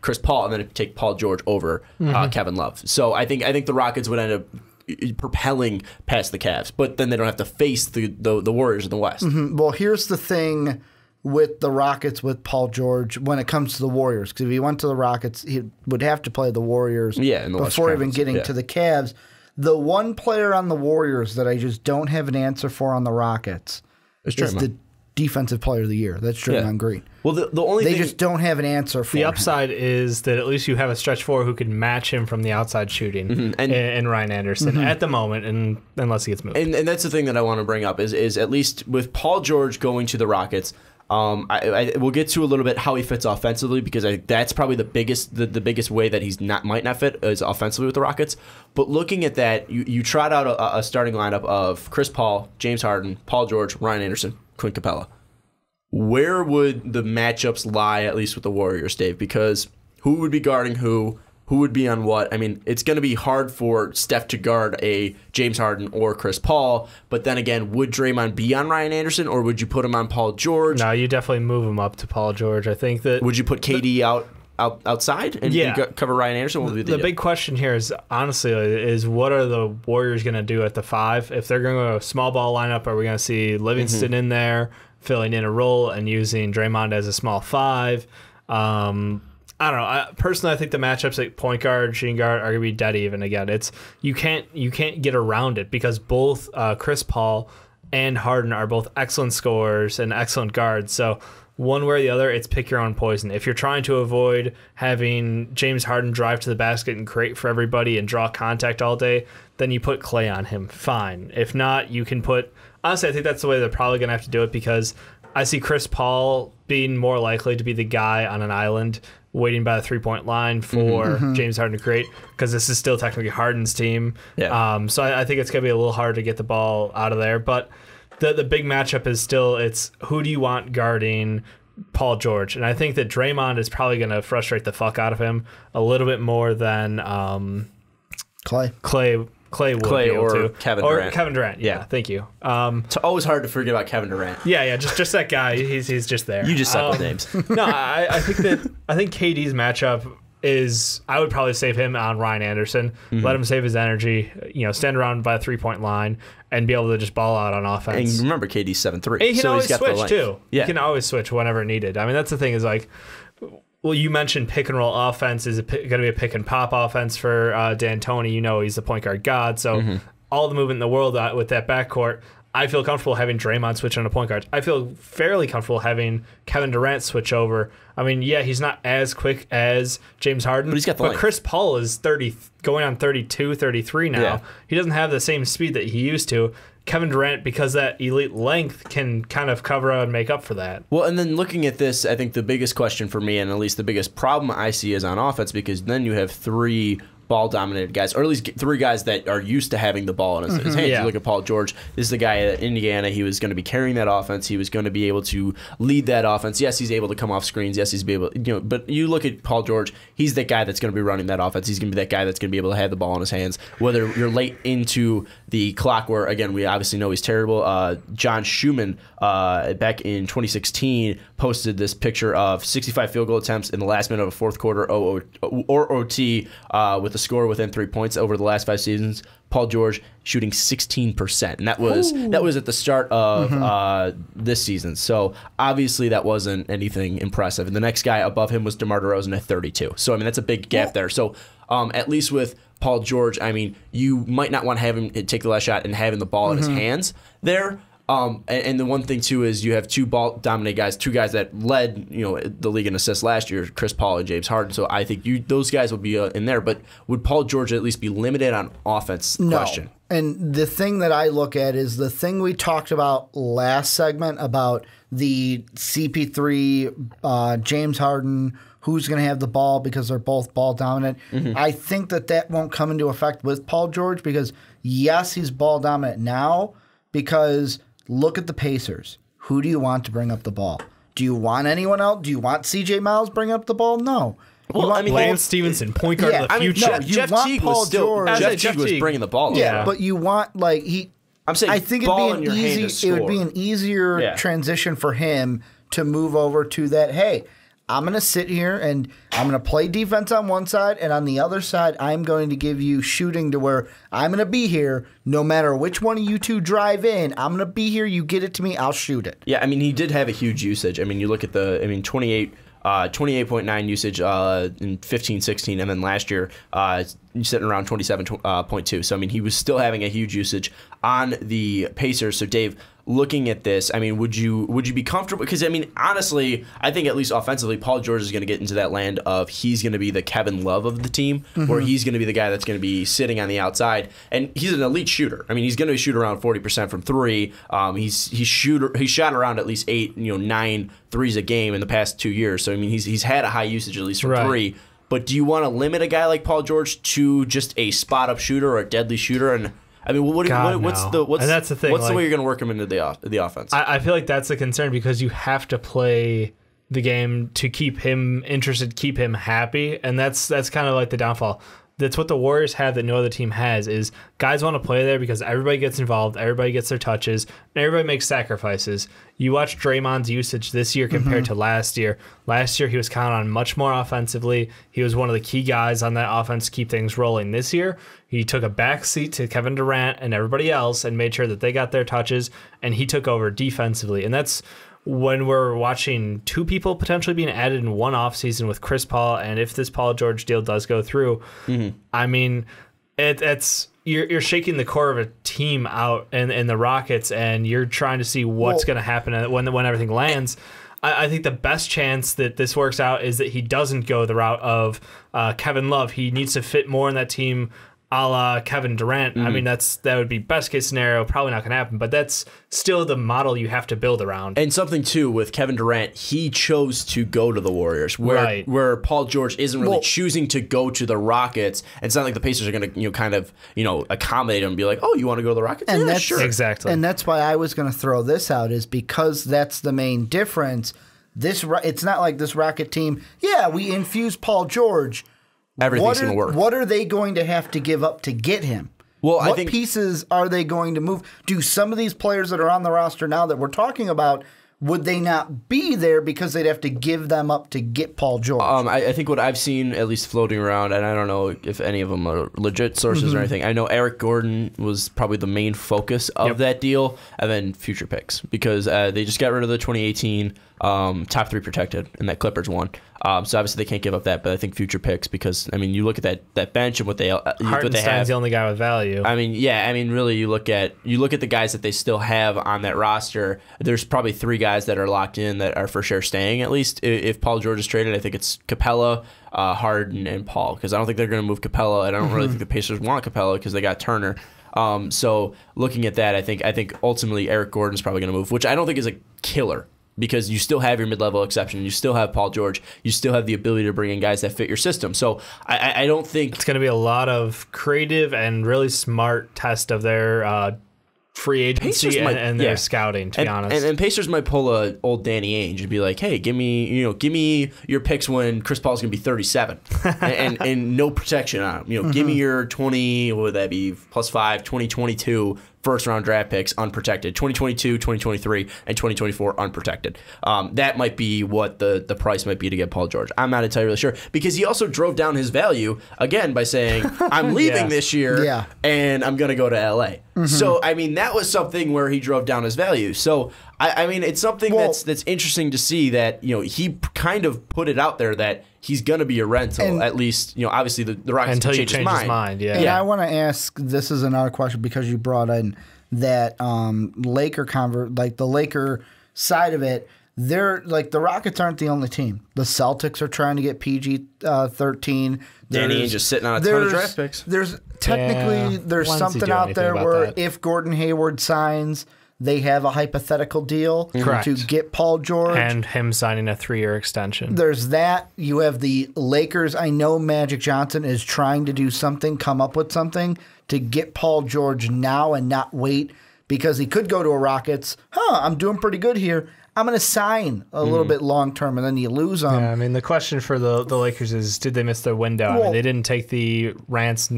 [SPEAKER 2] Chris Paul, and then I'd take Paul George over Kevin Love. So I think the Rockets would end up propelling past the Cavs, but then they don't have to face the Warriors in the West.
[SPEAKER 3] Mm-hmm. Well, here's the thing with the Rockets with Paul George when it comes to the Warriors, because if he went to the Rockets, he would have to play the Warriors before even getting to the Cavs. The one player on the Warriors that I just don't have an answer for on the Rockets is the defensive player of the year. That's Draymond Green.
[SPEAKER 2] Well, the only
[SPEAKER 3] they
[SPEAKER 2] thing,
[SPEAKER 3] just don't have an answer for
[SPEAKER 4] the
[SPEAKER 3] him.
[SPEAKER 4] upside is that at least you have a stretch four who can match him from the outside shooting, and Ryan Anderson at the moment, and unless he gets moved.
[SPEAKER 2] And that's the thing that I want to bring up is at least with Paul George going to the Rockets. We'll get to a little bit how he fits offensively, because that's probably the biggest way that he's might not fit is offensively with the Rockets. But looking at that, you trot out a starting lineup of Chris Paul, James Harden, Paul George, Ryan Anderson, Clint Capella. Where would the matchups lie, at least with the Warriors, Dave? Because who would be guarding who? Who would be on what? I mean, it's going to be hard for Steph to guard a James Harden or Chris Paul, but then again, would Draymond be on Ryan Anderson, or would you put him on Paul George?
[SPEAKER 4] No, you definitely move him up to Paul George. I think that...
[SPEAKER 2] Would you put KD outside and cover Ryan Anderson? What would be
[SPEAKER 4] the big question here is, honestly, what are the Warriors going to do at the 5? If they're going to go a small ball lineup, are we going to see Livingston in there, filling in a role and using Draymond as a small 5? I don't know. Personally, I think the matchups like point guard, shooting guard are going to be dead even. Again, you can't get around it because both Chris Paul and Harden are both excellent scorers and excellent guards. So one way or the other, it's pick your own poison. If you're trying to avoid having James Harden drive to the basket and create for everybody and draw contact all day, then you put Clay on him. Fine. If not, you can put... Honestly, I think that's the way they're probably going to have to do it, because I see Chris Paul being more likely to be the guy on an island waiting by the three-point line for James Harden to create, because this is still technically Harden's team. Yeah. So I think it's going to be a little hard to get the ball out of there. But the big matchup is still, it's who do you want guarding Paul George? And I think that Draymond is probably going to frustrate the fuck out of him a little bit more than Clay would be able to. Kevin Durant. Yeah, thank you.
[SPEAKER 2] It's always hard to forget about Kevin Durant.
[SPEAKER 4] Yeah, just that guy. He's just there.
[SPEAKER 2] You just suck with names.
[SPEAKER 4] No, I think KD's matchup is, I would probably save him on Ryan Anderson. Let him save his energy. Stand around by a 3-point line and be able to just ball out on offense.
[SPEAKER 2] And remember, KD's 7'3".
[SPEAKER 4] And he can always switch too. Yeah. He can always switch whenever needed. I mean, that's the thing is like. Well, you mentioned pick and roll offense is going to be a pick and pop offense for D'Antoni. He's the point guard god. So all the movement in the world with that backcourt, I feel comfortable having Draymond switch on a point guard. I feel fairly comfortable having Kevin Durant switch over. I mean, yeah, he's not as quick as James Harden,
[SPEAKER 2] but he's got the length.
[SPEAKER 4] Chris Paul is 30, going on 32, 33 now. Yeah. He doesn't have the same speed that he used to. Kevin Durant, because that elite length, can kind of cover and make up for that.
[SPEAKER 2] Well, and then looking at this, I think the biggest question for me, and at least the biggest problem I see, is on offense, because then you have 3 ball-dominated guys, or at least 3 guys that are used to having the ball in his hands.
[SPEAKER 4] Yeah.
[SPEAKER 2] You look at Paul George. This is the guy at Indiana. He was going to be carrying that offense. He was going to be able to lead that offense. Yes, he's able to come off screens. Yes, he's able. But you look at Paul George. He's that guy that's going to be running that offense. He's going to be that guy that's going to be able to have the ball in his hands. Whether you're late into the clock, where again we obviously know he's terrible. John Schumann back in 2016 posted this picture of 65 field goal attempts in the last minute of a fourth quarter or OT with the score within 3 points over the last 5 seasons. Paul George shooting 16%, and that was at the start of this season. So obviously that wasn't anything impressive. And the next guy above him was DeMar DeRozan at 32. So I mean that's a big gap there. So at least with Paul George, I mean you might not want to have him take the last shot and having the ball in his hands there. And the one thing too is you have 2 ball dominant guys, 2 guys that led the league in assists last year, Chris Paul and James Harden. So I think those guys will be in there. But would Paul George at least be limited on offense?
[SPEAKER 3] No.
[SPEAKER 2] Question.
[SPEAKER 3] And the thing that I look at is the thing we talked about last segment about the CP3, James Harden, who's going to have the ball because they're both ball dominant. I think that won't come into effect with Paul George because, yes, he's ball dominant now because look at the Pacers. Who do you want to bring up the ball? Do you want anyone else? Do you want C.J. Miles bring up the ball? No.
[SPEAKER 2] Well, I mean,
[SPEAKER 4] Lance Stevenson, point guard of the future.
[SPEAKER 2] Jeff Teague was bringing the ball.
[SPEAKER 3] Yeah, but you want
[SPEAKER 2] I'm saying
[SPEAKER 3] I think
[SPEAKER 2] ball
[SPEAKER 3] it would be an easier transition for him to move over to that. Hey, I'm going to sit here and I'm going to play defense on one side, and on the other side, I'm going to give you shooting to where I'm going to be here no matter which one of you 2 drive in. I'm going to be here. You get it to me. I'll shoot it.
[SPEAKER 2] Yeah, I mean, he did have a huge usage. I mean, you look at 28.9 usage in 15-16, and then last year sitting around 27.2. So, I mean, he was still having a huge usage on the Pacers. So, Dave, looking at this, I mean, would you be comfortable? Because, I mean, honestly, I think at least offensively, Paul George is going to get into that land of he's going to be the Kevin Love of the team, where he's going to be the guy that's going to be sitting on the outside. And he's an elite shooter. I mean, he's going to shoot around 40% from 3. He shot around at least 9 threes a game in the past 2 years. So, I mean, he's had a high usage at least from 3. But do you want to limit a guy like Paul George to just a spot-up shooter or a deadly shooter? And I mean, what's that's the thing. What's the way you're going to work him into the offense?
[SPEAKER 4] I feel like that's a concern because you have to play the game to keep him interested, keep him happy, and that's kind of like the downfall. That's what the Warriors have that no other team has is guys want to play there because everybody gets involved, everybody gets their touches, and everybody makes sacrifices. You watch Draymond's usage this year compared to last year. Last year, he was counted on much more offensively. He was one of the key guys on that offense to keep things rolling. This year, he took a backseat to Kevin Durant and everybody else and made sure that they got their touches, and he took over defensively. And that's when we're watching 2 people potentially being added in one offseason with Chris Paul, and if this Paul George deal does go through, I mean, it's you're shaking the core of a team out in the Rockets, and you're trying to see what's going to happen when everything lands. I think the best chance that this works out is that he doesn't go the route of Kevin Love. He needs to fit more in that team a la Kevin Durant. I mean, that would be best case scenario. Probably not going to happen, but that's still the model you have to build around.
[SPEAKER 2] And something too with Kevin Durant, he chose to go to the Warriors, where Paul George isn't really choosing to go to the Rockets. And it's not like the Pacers are going to accommodate him and be like, oh, you want to go to the Rockets?
[SPEAKER 3] And
[SPEAKER 2] that's sure.
[SPEAKER 4] Exactly.
[SPEAKER 3] And that's why I was going to throw this out is because that's the main difference. It's not like this Rocket team. Yeah, we infuse Paul George.
[SPEAKER 2] Everything's going to work.
[SPEAKER 3] What are they going to have to give up to get him?
[SPEAKER 2] Well,
[SPEAKER 3] what pieces are they going to move? Do some of these players that are on the roster now that we're talking about, would they not be there because they'd have to give them up to get Paul George?
[SPEAKER 2] I think what I've seen, at least floating around, and I don't know if any of them are legit sources or anything, I know Eric Gordon was probably the main focus of that deal, and then future picks, because they just got rid of the 2018 top 3 protected, and that Clippers one. So obviously they can't give up that, but I think future picks, because I mean you look at that bench and what they have.
[SPEAKER 4] Hartenstein's the only guy with value.
[SPEAKER 2] I mean, really you look at the guys that they still have on that roster. There's probably 3 guys that are locked in that are for sure staying at least. If Paul George is traded, I think it's Capella, Harden, and Paul, because I don't think they're going to move Capella. I don't really think the Pacers want Capella because they got Turner. So looking at that, I think ultimately Eric Gordon's probably going to move, which I don't think is a killer. because you still have your mid-level exception. You still have Paul George. You still have the ability to bring in guys that fit your system. So I don't think...
[SPEAKER 4] It's going to be a lot of creative and really smart test of their free agency and their scouting, to be honest.
[SPEAKER 2] And Pacers might pull a old Danny Ainge and be like, hey, give me your picks when Chris Paul's going to be 37 and no protection on him. Give me your 20, what would that be, +5, 2022 first-round draft picks unprotected, 2022, 2023, and 2024 unprotected. That might be what the price might be to get Paul George. I'm not entirely sure, because he also drove down his value, again, by saying, I'm leaving this year, and I'm going to go to L.A. So, I mean, that was something where he drove down his value. So, I mean, it's something that's interesting to see that, he kind of put it out there that he's going to be a rental, at least, obviously the Rockets
[SPEAKER 4] until
[SPEAKER 2] can change his mind.
[SPEAKER 3] And I want to ask, this is another question because you brought in that the Laker side of it. They're like, the Rockets aren't the only team. The Celtics are trying to get PG-13.
[SPEAKER 2] Danny Ainge just sitting on a ton of draft picks.
[SPEAKER 3] There's technically there's something out there where if Gordon Hayward signs, they have a hypothetical deal to get Paul George.
[SPEAKER 4] And him signing a 3-year extension.
[SPEAKER 3] There's that. You have the Lakers. I know Magic Johnson is trying to do something, come up with something to get Paul George now and not wait, because he could go to a Rockets. I'm doing pretty good here. I'm going to sign a little bit long term, and then you lose them.
[SPEAKER 4] Yeah, I mean, the question for the Lakers is, did they miss their window? I mean, they didn't take the Nance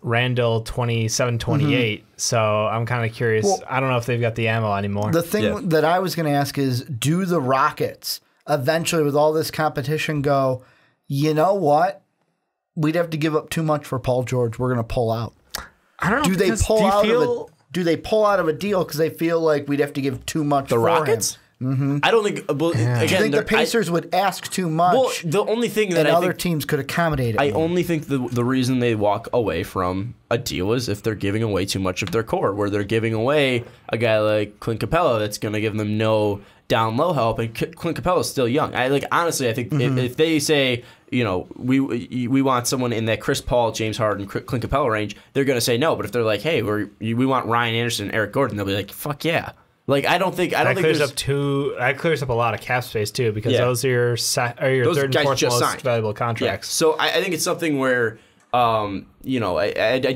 [SPEAKER 4] Randall 27-28, so I'm kind of curious. I don't know if they've got the ammo anymore.
[SPEAKER 3] The thing that I was going to ask is, do the Rockets eventually, with all this competition, go, you know what? We'd have to give up too much for Paul George. We're going to pull out.
[SPEAKER 4] I don't know.
[SPEAKER 3] Do they pull out of a deal because they feel like we'd have to give too much for
[SPEAKER 2] Rockets?
[SPEAKER 3] him?
[SPEAKER 2] I don't think. Again,
[SPEAKER 3] do you think the Pacers would ask too much?
[SPEAKER 2] Well, the only thing that
[SPEAKER 3] other teams could accommodate it.
[SPEAKER 2] I only think the reason they walk away from a deal is if they're giving away too much of their core, where they're giving away a guy like Clint Capella that's going to give them no down low help, and Clint Capella's still young. Honestly, I think if they say, we want someone in that Chris Paul, James Harden, Clint Capella range, they're going to say no. But if they're like, hey, we want Ryan Anderson, Eric Gordon, they'll be like, fuck yeah. That
[SPEAKER 4] clears up a lot of cap space too, because those are your third and fourth most valuable contracts.
[SPEAKER 2] Yeah. So I think it's something where I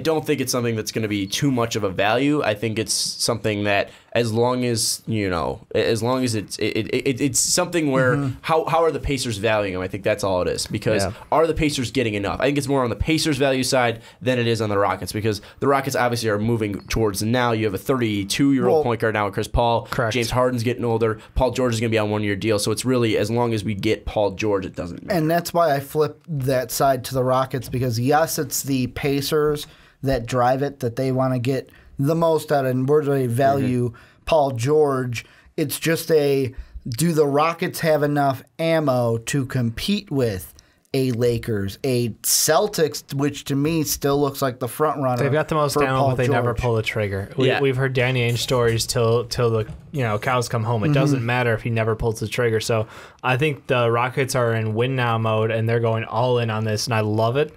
[SPEAKER 2] don't think it's something that's going to be too much of a value. I think it's something that as long as it's something where how are the Pacers valuing him? I think that's all it is, because are the Pacers getting enough? I think it's more on the Pacers value side than it is on the Rockets, because the Rockets obviously are moving towards, now you have a 32-year-old point guard now with Chris Paul.
[SPEAKER 4] Correct.
[SPEAKER 2] James Harden's getting older. Paul George is going to be on 1-year deal. So it's really, as long as we get Paul George, it doesn't matter.
[SPEAKER 3] And that's why I flip that side to the Rockets, because yes, it's the Pacers that drive it, that they want to get the most out of, and where do they value Paul George. It's just do the Rockets have enough ammo to compete with a Lakers, a Celtics, which to me still looks like the front runner.
[SPEAKER 4] They've got the most ammo, but they never pull the trigger. We've heard Danny Ainge stories till the cows come home. It doesn't matter if he never pulls the trigger. So I think the Rockets are in win now mode, and they're going all in on this, and I love it.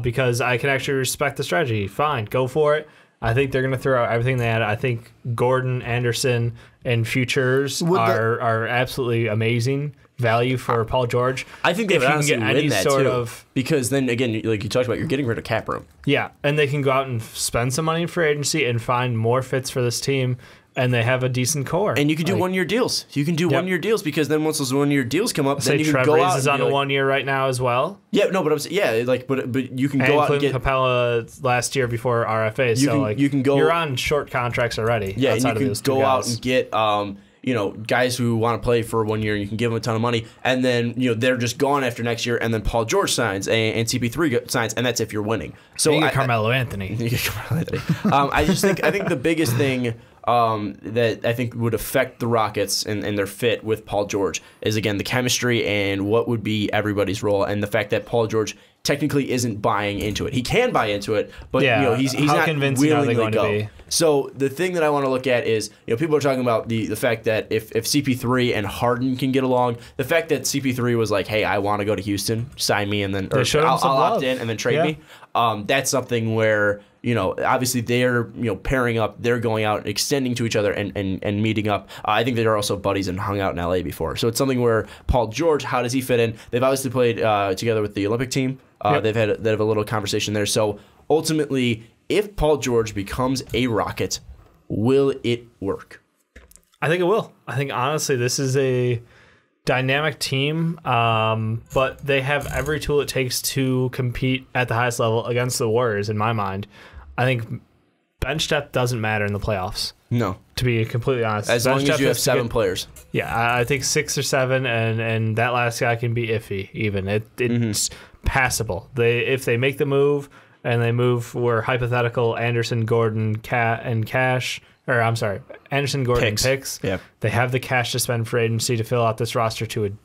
[SPEAKER 4] Because I can actually respect the strategy. Fine, go for it. I think they're going to throw out everything they had. I think Gordon, Anderson, and futures are absolutely amazing value for Paul George.
[SPEAKER 2] I think they would honestly win that too, because then again, like you talked about, you're getting rid of cap room.
[SPEAKER 4] Yeah, and they can go out and spend some money in free agency and find more fits for this team. And they have a decent core.
[SPEAKER 2] And you can do 1-year deals. You can do 1-year deals, because then once those 1-year deals come up, then you can go out.
[SPEAKER 4] Is on a 1 year right now as well.
[SPEAKER 2] Yeah, no, but but you can go out and get
[SPEAKER 4] Capella last year before RFA. You're on short contracts already.
[SPEAKER 2] Yeah, and you can go out and get guys who want to play for 1 year, and you can give them a ton of money, and then they're just gone after next year, and then Paul George signs and CP3 signs, and that's if you're winning. So
[SPEAKER 4] you get Carmelo Anthony.
[SPEAKER 2] You get Carmelo Anthony. I think the biggest thing that I think would affect the Rockets and their fit with Paul George is, again, the chemistry and what would be everybody's role, and the fact that Paul George technically isn't buying into it. He can buy into it, but he's not willing to go. So the thing that I want to look at is, people are talking about the fact that if CP3 and Harden can get along, the fact that CP3 was like, hey, I want to go to Houston, sign me, and then I'll opt in and then trade me. That's something where obviously they're pairing up, they're going out, extending to each other and meeting up. I think they're also buddies and hung out in LA before. So it's something where Paul George, how does he fit in? They've obviously played together with the Olympic team. Yep. They have a little conversation there. So ultimately, if Paul George becomes a Rocket, will it work?
[SPEAKER 4] I think it will. I think honestly, this is a dynamic team, but they have every tool it takes to compete at the highest level against the Warriors, in my mind. I think bench depth doesn't matter in the playoffs.
[SPEAKER 2] No.
[SPEAKER 4] To be completely honest.
[SPEAKER 2] As long as you have 7 players.
[SPEAKER 4] Yeah, I think 6 or 7, and that last guy can be iffy even. It's passable. If they make the move, and they move where hypothetical Anderson, Gordon, Anderson, Gordon, picks.
[SPEAKER 2] Yep.
[SPEAKER 4] They have the cash to spend for agency to fill out this roster to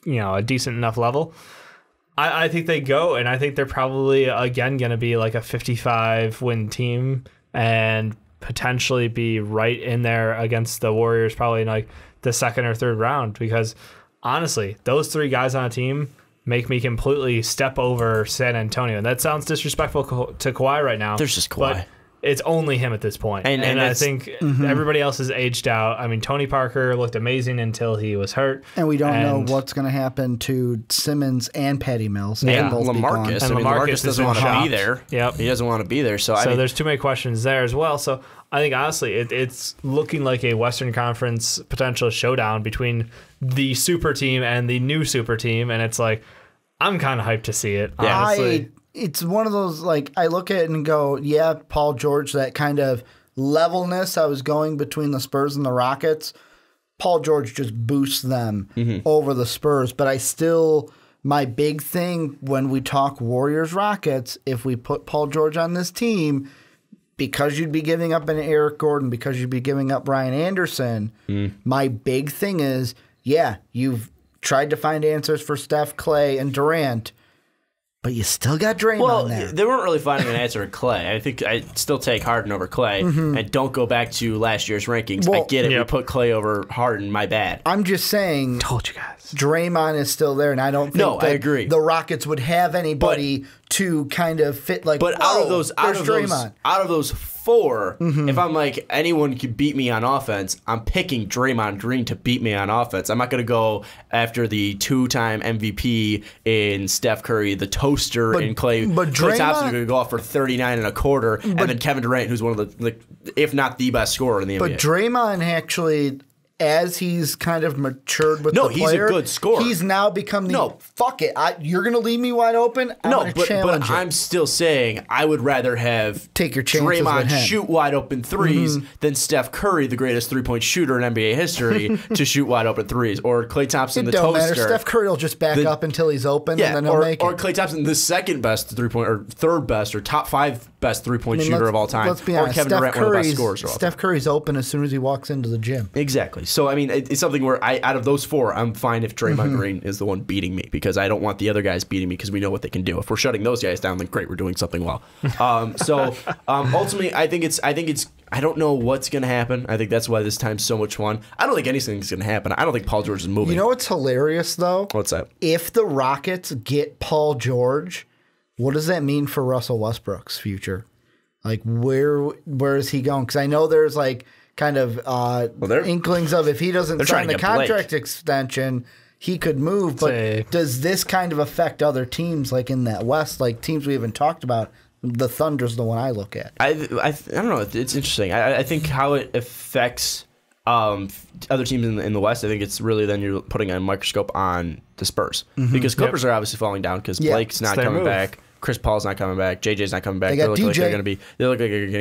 [SPEAKER 4] a decent enough level. I think they go, and I think they're probably again going to be like a 55-win team and potentially be right in there against the Warriors, probably in like the second or third round. Because honestly, those 3 guys on a team make me completely step over San Antonio, and that sounds disrespectful to Kawhi right now.
[SPEAKER 2] There's just Kawhi.
[SPEAKER 4] But it's only him at this point. And I think everybody else is aged out. I mean, Tony Parker looked amazing until he was hurt.
[SPEAKER 3] And we don't know what's going to happen to Simmons and Patty Mills.
[SPEAKER 2] And LaMarcus.
[SPEAKER 4] And
[SPEAKER 2] LaMarcus doesn't want to be there.
[SPEAKER 4] Yep.
[SPEAKER 2] He doesn't want to be there. So
[SPEAKER 4] there's too many questions there as well. So I think, honestly, it's looking like a Western Conference potential showdown between the super team and the new super team. And it's like, I'm kind of hyped to see it, honestly.
[SPEAKER 3] It's one of those, like, I look at it and go, yeah, Paul George, that kind of levelness I was going between the Spurs and the Rockets, Paul George just boosts them over the Spurs. But my big thing when we talk Warriors-Rockets, if we put Paul George on this team, because you'd be giving up an Eric Gordon, because you'd be giving up Ryan Anderson, my big thing is, yeah, you've tried to find answers for Steph, Clay, and Durant, but you still got Draymond there.
[SPEAKER 2] They weren't really finding an answer at Clay. I think I'd still take Harden over Clay, and don't go back to last year's rankings.
[SPEAKER 3] Well,
[SPEAKER 2] I get it. We put Clay over Harden. My bad.
[SPEAKER 3] I'm just saying.
[SPEAKER 4] Told you guys.
[SPEAKER 3] Draymond is still there, and I don't think
[SPEAKER 2] I agree.
[SPEAKER 3] The Rockets would have anybody to kind of fit like.
[SPEAKER 2] But out of those 4, if I'm like, anyone can beat me on offense, I'm picking Draymond Green to beat me on offense. I'm not going to go after the 2-time MVP in Steph Curry, the toaster in Clay.
[SPEAKER 3] But
[SPEAKER 2] Klay Thompson's going to go off for 39 and a quarter, and then Kevin Durant, who's one of the, if not the best scorer in the NBA.
[SPEAKER 3] But Draymond actually, as he's kind of matured with the player,
[SPEAKER 2] he's a good scorer.
[SPEAKER 3] He's now become fuck it. You're going to leave me wide open? I'm going to challenge
[SPEAKER 2] but I'm still saying I would rather have
[SPEAKER 3] take your chances
[SPEAKER 2] Draymond
[SPEAKER 3] with him.
[SPEAKER 2] Shoot wide open threes than Steph Curry, the greatest 3-point shooter in NBA history, to shoot wide open threes, or Klay Thompson, the toaster.
[SPEAKER 3] Matter. Steph Curry will just back up until he's open, and then he'll make it.
[SPEAKER 2] Or Klay Thompson, the second best 3-point, or third best, or top 5 best 3-point shooter of all time.
[SPEAKER 3] Let's be honest.
[SPEAKER 2] Or Kevin Durant, one of the best scorers of all time.
[SPEAKER 3] Steph Curry's open as soon as he walks into the gym.
[SPEAKER 2] Exactly. So I mean, it's something where out of those 4, I'm fine if Draymond Green is the one beating me, because I don't want the other guys beating me, because we know what they can do. If we're shutting those guys down, then great, we're doing something well. Ultimately, I think it's. I don't know what's going to happen. I think that's why this time's so much fun. I don't think anything's going to happen. I don't think Paul George is moving.
[SPEAKER 3] You know what's hilarious, though?
[SPEAKER 2] What's that?
[SPEAKER 3] If the Rockets get Paul George, what does that mean for Russell Westbrook's future? Like, where is he going? Because I know there's like kind of inklings of, if he doesn't sign the contract extension, he could move. But does this kind of affect other teams, like in that West, like teams we haven't talked about? The Thunder's the one I look at.
[SPEAKER 2] I don't know. It's interesting. I think how it affects other teams in the West, I think it's really then you're putting a microscope on the Spurs. Because Clippers are obviously falling down because Blake's not coming back. Chris Paul's not coming back. JJ's not coming back. They look like they're going to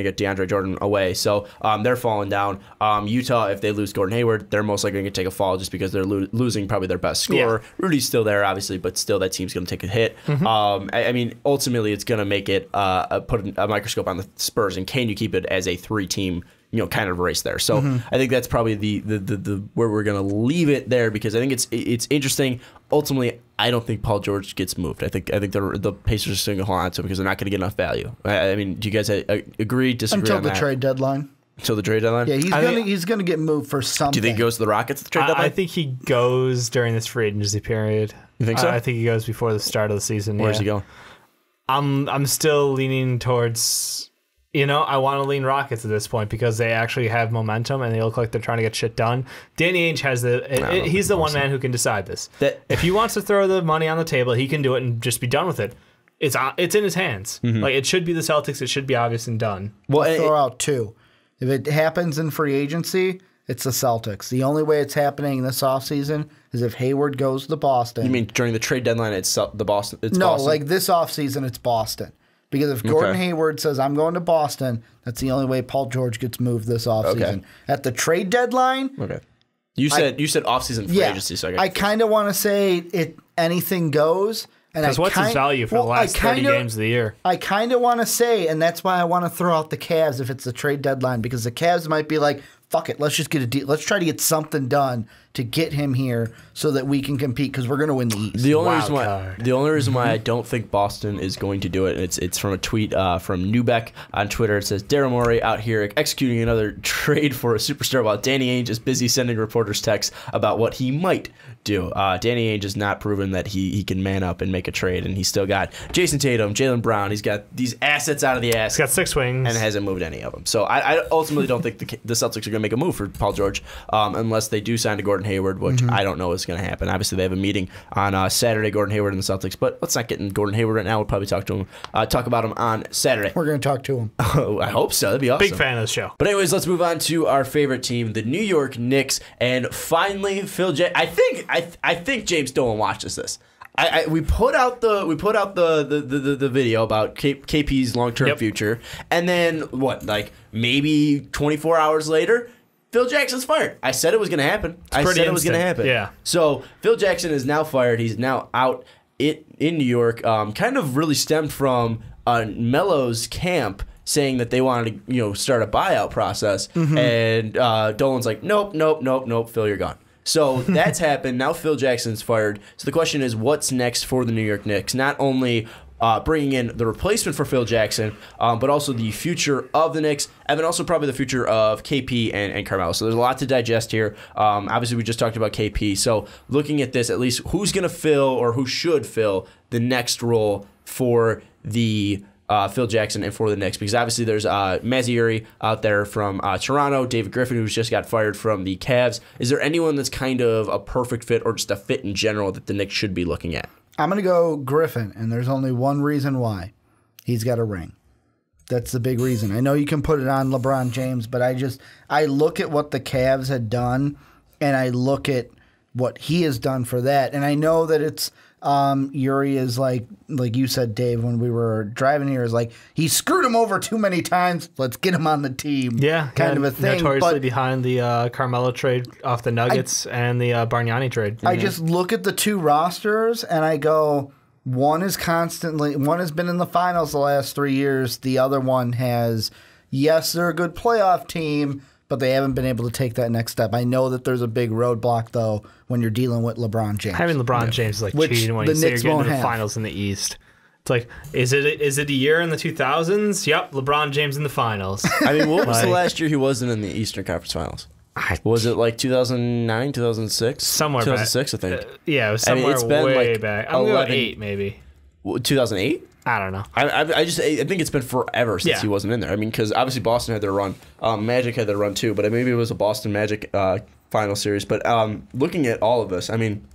[SPEAKER 2] get DeAndre Jordan away. So they're falling down. Utah, if they lose Gordon Hayward, they're most likely going to take a fall just because they're losing probably their best scorer. Yeah. Rudy's still there, obviously, but still that team's going to take a hit. I mean, ultimately, it's going to make it put a microscope on the Spurs, and can you keep it as a 3-team kind of race there. So I think that's probably the where we're going to leave it there, because I think it's interesting. Ultimately, I don't think Paul George gets moved. I think the Pacers are just going to hold on to him because they're not going to get enough value. I mean, do you guys agree, disagree
[SPEAKER 3] until
[SPEAKER 2] on
[SPEAKER 3] the
[SPEAKER 2] that?
[SPEAKER 3] trade deadline?
[SPEAKER 2] Until the trade deadline?
[SPEAKER 3] Yeah, he's going to get moved for something.
[SPEAKER 2] Do you think he goes to the Rockets at the trade deadline?
[SPEAKER 4] I think he goes during this free agency period.
[SPEAKER 2] You think so?
[SPEAKER 4] I think he goes before the start of the season.
[SPEAKER 2] Where's he going?
[SPEAKER 4] I'm still leaning towards I want to lean Rockets at this point because they actually have momentum and they look like they're trying to get shit done. Danny Ainge has he's the one man who can decide this. If he wants to throw the money on the table, he can do it and just be done with it. It's in his hands. Like, it should be the Celtics. It should be obvious and done.
[SPEAKER 3] Well, throw out two. If it happens in free agency, it's the Celtics. The only way it's happening this offseason is if Hayward goes to Boston.
[SPEAKER 2] You mean during the trade deadline, it's Boston?
[SPEAKER 3] No, like this offseason, it's Boston. Because if Gordon Hayward says, I'm going to Boston, that's the only way Paul George gets moved this offseason. Okay. At the trade deadline...
[SPEAKER 2] Okay. You said offseason free agency, so
[SPEAKER 3] I kind of want to say anything goes...
[SPEAKER 4] Because what's his value for the last 30 games of the year?
[SPEAKER 3] I kind of want to say, and that's why I want to throw out the Cavs if it's the trade deadline, because the Cavs might be like, fuck it, let's just get a deal. Let's try to get something done to get him here so that we can compete because we're going to win the East.
[SPEAKER 2] The only reason why I don't think Boston is going to do it, it's from a tweet from Newbeck on Twitter. It says, Daryl Morey out here executing another trade for a superstar while Danny Ainge is busy sending reporters texts about what he might do. Danny Ainge has not proven that he can man up and make a trade, and he's still got Jason Tatum, Jaylen Brown. He's got these assets out of the ass.
[SPEAKER 4] He's got 6 wings.
[SPEAKER 2] And hasn't moved any of them. So I ultimately don't think the Celtics are going to make a move for Paul George unless they do sign to Gordon Hayward, which I don't know is going to happen. Obviously, they have a meeting on Saturday, Gordon Hayward and the Celtics, but let's not get in Gordon Hayward right now. We'll probably talk about him on Saturday.
[SPEAKER 3] We're going to talk to him.
[SPEAKER 2] Oh, I hope so. That'd be awesome.
[SPEAKER 4] Big fan of the show.
[SPEAKER 2] But anyways, let's move on to our favorite team, the New York Knicks, and finally, Phil Jackson. I think James Dolan watches this. We put out the video about KP's long-term future, and then maybe 24 hours later, Phil Jackson's fired. I said it was going to happen. It was going to happen.
[SPEAKER 4] Yeah.
[SPEAKER 2] So Phil Jackson is now fired. He's now out in New York. Kind of really stemmed from Melo's camp saying that they wanted to start a buyout process, and Dolan's like, nope, Phil, you're gone. So that's happened. Now Phil Jackson's fired. So the question is, what's next for the New York Knicks? Not only bringing in the replacement for Phil Jackson, but also the future of the Knicks, and then also probably the future of KP and Carmelo. So there's a lot to digest here. Obviously, we just talked about KP. So looking at this, at least who's going to fill or who should fill the next role for the Phil Jackson and for the Knicks, because obviously there's Mazzieri out there from Toronto, David Griffin, who's just got fired from the Cavs. Is there anyone that's kind of a perfect fit or just a fit in general that the Knicks should be looking at?
[SPEAKER 3] I'm going to go Griffin, and there's only one reason why. He's got a ring. That's the big reason. I know you can put it on LeBron James, but I look at what the Cavs had done, and I look at what he has done for that, and I know that it's Uri is like you said, Dave, when we were driving here, is like he screwed him over too many times. Let's get him on the team.
[SPEAKER 4] Yeah,
[SPEAKER 3] kind of a thing.
[SPEAKER 4] Notoriously behind the Carmelo trade off the Nuggets and the Bargnani trade.
[SPEAKER 3] I just look at the two rosters and I go, one has been in the finals the last 3 years. The other one has, yes, they're a good playoff team, but they haven't been able to take that next step. I know that there's a big roadblock, though, when you're dealing with LeBron James.
[SPEAKER 4] Having LeBron James is like cheating when you say you're getting to the finals in the East. It's like, is it a year in the 2000s? Yep, LeBron James in the finals.
[SPEAKER 2] I mean, what was the last year he wasn't in the Eastern Conference Finals? Was it like 2009, 2006?
[SPEAKER 4] Somewhere
[SPEAKER 2] 2006,
[SPEAKER 4] back.
[SPEAKER 2] I think.
[SPEAKER 4] Yeah, it was somewhere
[SPEAKER 2] it's been
[SPEAKER 4] way
[SPEAKER 2] like
[SPEAKER 4] back. I'm going to 8, maybe.
[SPEAKER 2] 2008?
[SPEAKER 4] I don't know.
[SPEAKER 2] I think it's been forever since he wasn't in there. I mean, because obviously Boston had their run. Magic had their run too, but maybe it was a Boston Magic final series. But looking at all of this, I mean,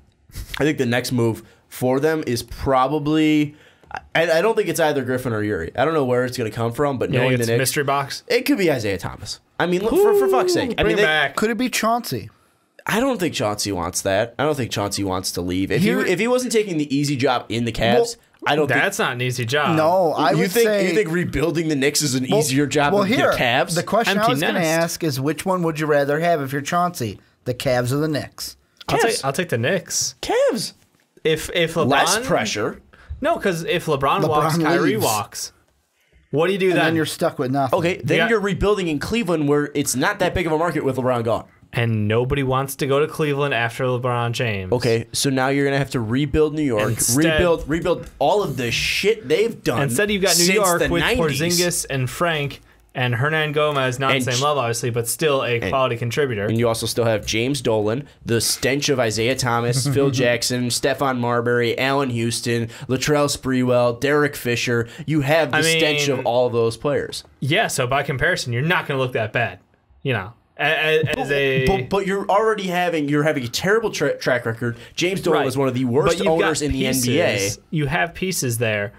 [SPEAKER 2] I think the next move for them is probably... I don't think it's either Griffin or Uri. I don't know where it's going to come from, but knowing the Knicks...
[SPEAKER 4] mystery box?
[SPEAKER 2] It could be Isaiah Thomas. I mean, for fuck's sake. I mean,
[SPEAKER 3] could it be Chauncey?
[SPEAKER 2] I don't think Chauncey wants that. I don't think Chauncey wants to leave. If he wasn't taking the easy job in the Cavs... I don't
[SPEAKER 4] That's not an easy job.
[SPEAKER 3] No,
[SPEAKER 2] you think rebuilding the Knicks is an easier job than the Cavs?
[SPEAKER 3] The question I was going to ask is, which one would you rather have if you're Chauncey? The Cavs or the Knicks?
[SPEAKER 4] I'll take the Knicks.
[SPEAKER 2] Cavs.
[SPEAKER 4] If LeBron,
[SPEAKER 2] less pressure.
[SPEAKER 4] No, because if LeBron walks, Kyrie walks. What do you do then?
[SPEAKER 3] And then you're stuck with nothing.
[SPEAKER 2] Okay, then you're rebuilding in Cleveland, where it's not that big of a market with LeBron gone.
[SPEAKER 4] And nobody wants to go to Cleveland after LeBron James.
[SPEAKER 2] Okay, so now you're going to have to rebuild New York, rebuild all of the shit they've done.
[SPEAKER 4] Instead, you've got New York with Porzingis and Frank And Hernan Gomez, not the same level, obviously, but still a quality contributor.
[SPEAKER 2] And you also still have James Dolan, the stench of Isaiah Thomas, Phil Jackson, Stephon Marbury, Allen Houston, Latrell Sprewell, Derek Fisher. You have the stench of all of those players.
[SPEAKER 4] Yeah, so by comparison, you're not going to look that bad. You know,
[SPEAKER 2] but you're already having a terrible track record. James Dolan is one of the worst owners in the NBA.
[SPEAKER 4] You have pieces there.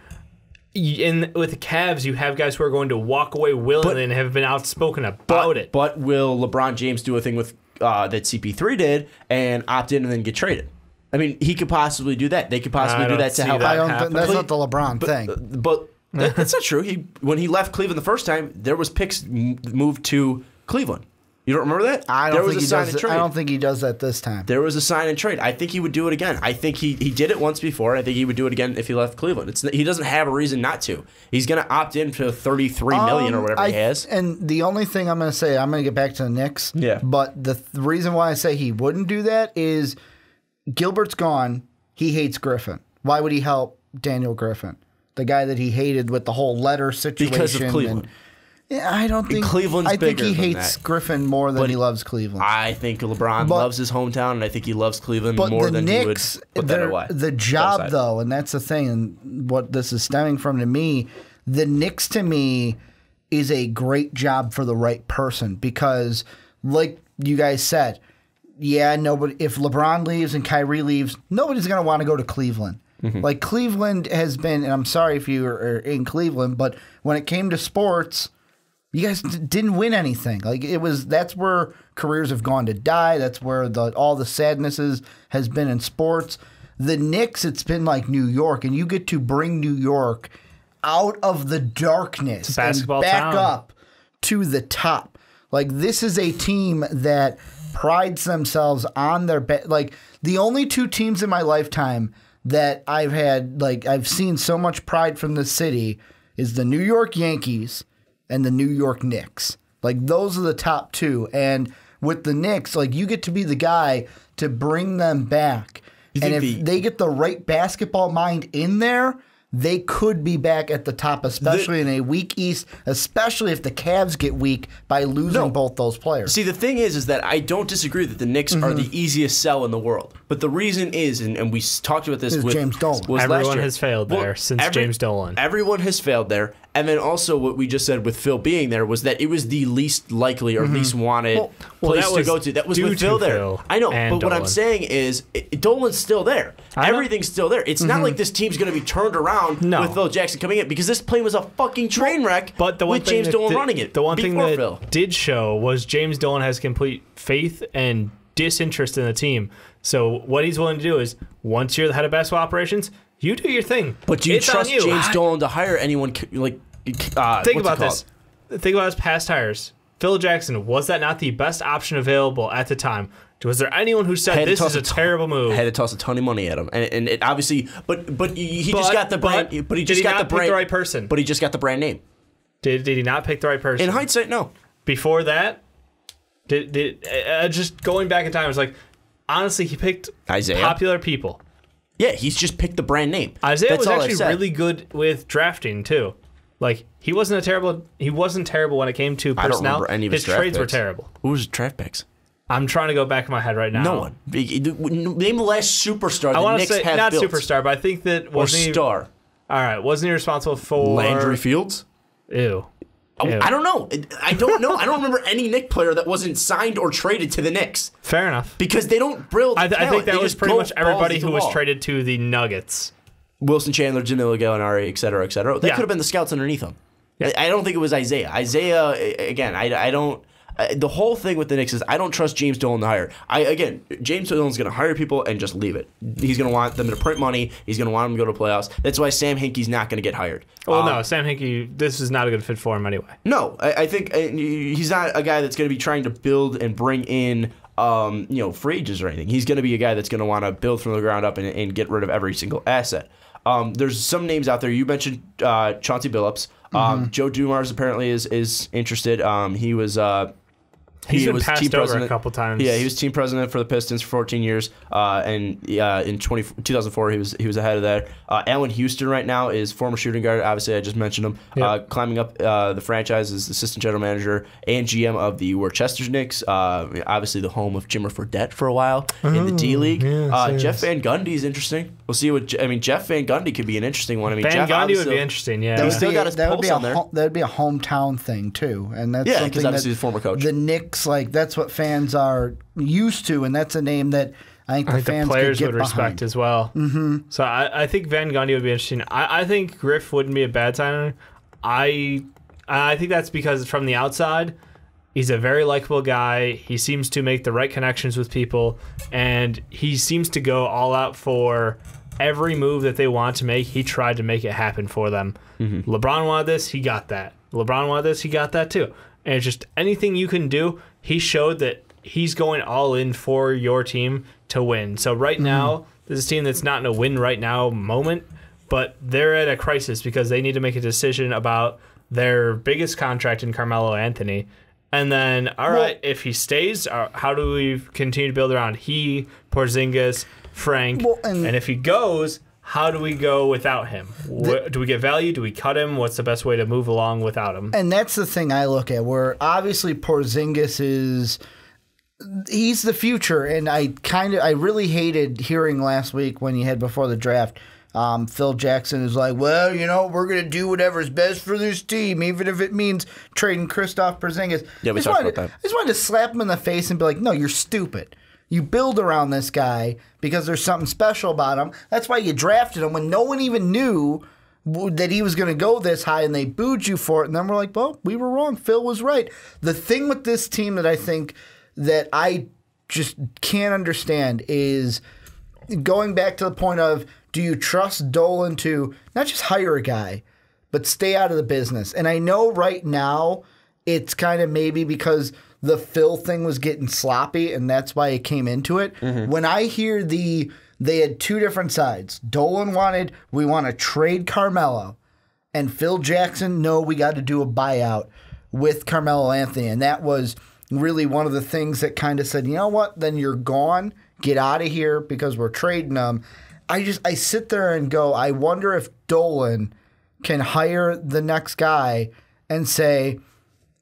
[SPEAKER 4] With the Cavs, you have guys who are going to walk away willingly and have been outspoken about it.
[SPEAKER 2] But will LeBron James do a thing with that CP3 did and opt in and then get traded? I mean, he could possibly do that. They could possibly do that to help.
[SPEAKER 3] That's not the LeBron thing.
[SPEAKER 2] But that's not true. When he left Cleveland the first time, there was picks moved to Cleveland. You don't remember that?
[SPEAKER 3] I don't think he does that this time.
[SPEAKER 2] There was a sign and trade. I think he would do it again. I think he did it once before. I think he would do it again if he left Cleveland. He doesn't have a reason not to. He's going to opt in for $33 million or whatever he has.
[SPEAKER 3] And the only thing I'm going to say, I'm going to get back to the Knicks.
[SPEAKER 2] Yeah.
[SPEAKER 3] But the reason why I say he wouldn't do that is Gilbert's gone. He hates Griffin. Why would he help Daniel Griffin? The guy that he hated with the whole letter situation.
[SPEAKER 2] Because of Cleveland.
[SPEAKER 3] I don't think
[SPEAKER 2] Cleveland's
[SPEAKER 3] I think
[SPEAKER 2] bigger
[SPEAKER 3] he
[SPEAKER 2] than
[SPEAKER 3] hates
[SPEAKER 2] that.
[SPEAKER 3] Griffin more than he loves Cleveland.
[SPEAKER 2] I think LeBron loves his hometown, and I think he loves Cleveland more than
[SPEAKER 3] Knicks,
[SPEAKER 2] he would put that away.
[SPEAKER 3] The job, though, and that's the thing, and what this is stemming from to me, the Knicks to me is a great job for the right person because, like you guys said, nobody. If LeBron leaves and Kyrie leaves, nobody's going to want to go to Cleveland. Mm-hmm. Like Cleveland has been, and I'm sorry if you are in Cleveland, but when it came to sports, you guys didn't win anything. Like that's where careers have gone to die. That's where all the sadnesses has been in sports. The Knicks, it's been like New York, and you get to bring New York out of the darkness and back up to the top. Like this is a team that prides themselves on their like the only two teams in my lifetime that I've seen so much pride from the city is the New York Yankees and the New York Knicks. Like, those are the top two. And with the Knicks, like, you get to be the guy to bring them back. And if they get the right basketball mind in there, they could be back at the top, especially in a weak East, especially if the Cavs get weak by losing both those players.
[SPEAKER 2] See, the thing is that I don't disagree that the Knicks are the easiest sell in the world. But the reason is, and we talked about this with
[SPEAKER 3] James Dolan.
[SPEAKER 4] Everyone has failed there since James Dolan.
[SPEAKER 2] Everyone has failed there. And then also what we just said with Phil being there was that it was the least likely or least wanted place to go to. That was with Phil there. I know, but
[SPEAKER 4] Dolan.
[SPEAKER 2] what I'm saying is Dolan's still there. Everything's still there. It's not like this team's going to be turned around with Phil Jackson coming in because this plane was a fucking train wreck with James Dolan running it.
[SPEAKER 4] The one thing that did show was James Dolan has complete faith and disinterest in the team. So what he's willing to do is, once you're the head of basketball operations, you do your thing.
[SPEAKER 2] But do you trust James Dolan to hire anyone like?
[SPEAKER 4] Think about this. Think about his past hires. Phil Jackson, was that not the best option available at the time? Was there anyone who said this is a terrible move?
[SPEAKER 2] Had to toss a ton of money at him, and it obviously, but he just got the brand. But he just got the brand.
[SPEAKER 4] Pick the right person.
[SPEAKER 2] But he just got the brand name.
[SPEAKER 4] Did he not pick the right person?
[SPEAKER 2] In hindsight, no.
[SPEAKER 4] Before that, just going back in time, it was like, honestly, he picked popular people.
[SPEAKER 2] Yeah, he's just picked the brand name.
[SPEAKER 4] Isaiah was actually really good with drafting too. Like he wasn't terrible when it came to personnel.
[SPEAKER 2] I don't remember any of his
[SPEAKER 4] trades
[SPEAKER 2] picks.
[SPEAKER 4] were terrible.
[SPEAKER 2] Who was his draft picks?
[SPEAKER 4] I'm trying to go back in my head right now.
[SPEAKER 2] No one. Name the last superstar
[SPEAKER 4] the
[SPEAKER 2] Knicks
[SPEAKER 4] say
[SPEAKER 2] have
[SPEAKER 4] not
[SPEAKER 2] built.
[SPEAKER 4] Superstar, but I think that
[SPEAKER 2] wasn't star.
[SPEAKER 4] All right, wasn't he responsible for
[SPEAKER 2] Landry Fields?
[SPEAKER 4] Ew.
[SPEAKER 2] I don't know. I don't know. I don't remember any Knicks player that wasn't signed or traded to the Knicks.
[SPEAKER 4] Fair enough.
[SPEAKER 2] Because they don't build
[SPEAKER 4] I think that was pretty much everybody who was traded to the Nuggets.
[SPEAKER 2] Wilson Chandler, Danilo Gallinari, et cetera, et cetera. They could have been the scouts underneath them. Yeah. I don't think it was Isaiah. Isaiah, again, I don't... the whole thing with the Knicks is I don't trust James Dolan to hire. James Dolan's going to hire people and just leave it. He's going to want them to print money. He's going to want them to go to playoffs. That's why Sam Hinkie's not going to get hired.
[SPEAKER 4] Well, no, Sam Hinkie, this is not a good fit for him anyway.
[SPEAKER 2] No, I think he's not a guy that's going to be trying to build and bring in free agents or anything. He's going to be a guy that's going to want to build from the ground up and get rid of every single asset. There's some names out there. You mentioned Chauncey Billups. Joe Dumars apparently is interested. He was
[SPEAKER 4] He's been
[SPEAKER 2] was
[SPEAKER 4] passed
[SPEAKER 2] team
[SPEAKER 4] over
[SPEAKER 2] president
[SPEAKER 4] a couple times.
[SPEAKER 2] Yeah, he was team president for the Pistons for 14 years, and in 2004 he was ahead of that. Allen Houston right now is former shooting guard. Obviously, I just mentioned him.
[SPEAKER 4] Yep.
[SPEAKER 2] Climbing up the franchise as assistant general manager and GM of the Worcester Knicks. Obviously, the home of Jimmer Fredette for a while in the D League.
[SPEAKER 4] Yes.
[SPEAKER 2] Jeff Van Gundy is interesting. We'll see what Jeff Van Gundy could be an interesting one.
[SPEAKER 4] Van
[SPEAKER 2] Jeff
[SPEAKER 4] Gundy would be interesting. Yeah,
[SPEAKER 2] He's still got his pulse on there.
[SPEAKER 3] That would be a hometown thing too, and that's
[SPEAKER 2] Yeah, because
[SPEAKER 3] something
[SPEAKER 2] obviously
[SPEAKER 3] that
[SPEAKER 2] he's a former coach.
[SPEAKER 3] the Knicks, like, that's what fans are used to, and that's a name that I think the fans
[SPEAKER 4] players
[SPEAKER 3] could get
[SPEAKER 4] would respect as well. Mm-hmm. So I think Van Gundy would be interesting. I think Griff wouldn't be a bad signing. I think that's because from the outside, he's a very likable guy. He seems to make the right connections with people, and he seems to go all out for every move that they want to make. He tried to make it happen for them. Mm-hmm. LeBron wanted this, he got that. LeBron wanted this, he got that too. And it's just anything you can do, he showed that he's going all in for your team to win. So right now, this is a team that's not in a win right now moment, but they're at a crisis because they need to make a decision about their biggest contract in Carmelo Anthony. And then, all right, if he stays, how do we continue to build around he, Porzingis, Frank? And if he goes, how do we go without him? Do we get value? Do we cut him? What's the best way to move along without him?
[SPEAKER 3] And that's the thing I look at, where obviously Porzingis he's the future, and I really hated hearing last week when you had before the draft, Phil Jackson is like, well, we're going to do whatever's best for this team, even if it means trading Kristaps Porzingis.
[SPEAKER 2] Yeah, we talked about that.
[SPEAKER 3] I just wanted to slap him in the face and be like, no, you're stupid. You build around this guy because there's something special about him. That's why you drafted him when no one even knew that he was going to go this high, and they booed you for it. And then we're like, well, we were wrong. Phil was right. The thing with this team that I think that I just can't understand is going back to the point of, do you trust Dolan to not just hire a guy, but stay out of the business? And I know right now it's kind of maybe because the Phil thing was getting sloppy, and that's why it came into it. Mm-hmm. When I hear they had two different sides. Dolan wanted, we want to trade Carmelo. And Phil Jackson, no, we got to do a buyout with Carmelo Anthony. And that was really one of the things that kind of said, you know what, then you're gone. Get out of here because we're trading them. I sit there and go, I wonder if Dolan can hire the next guy and say,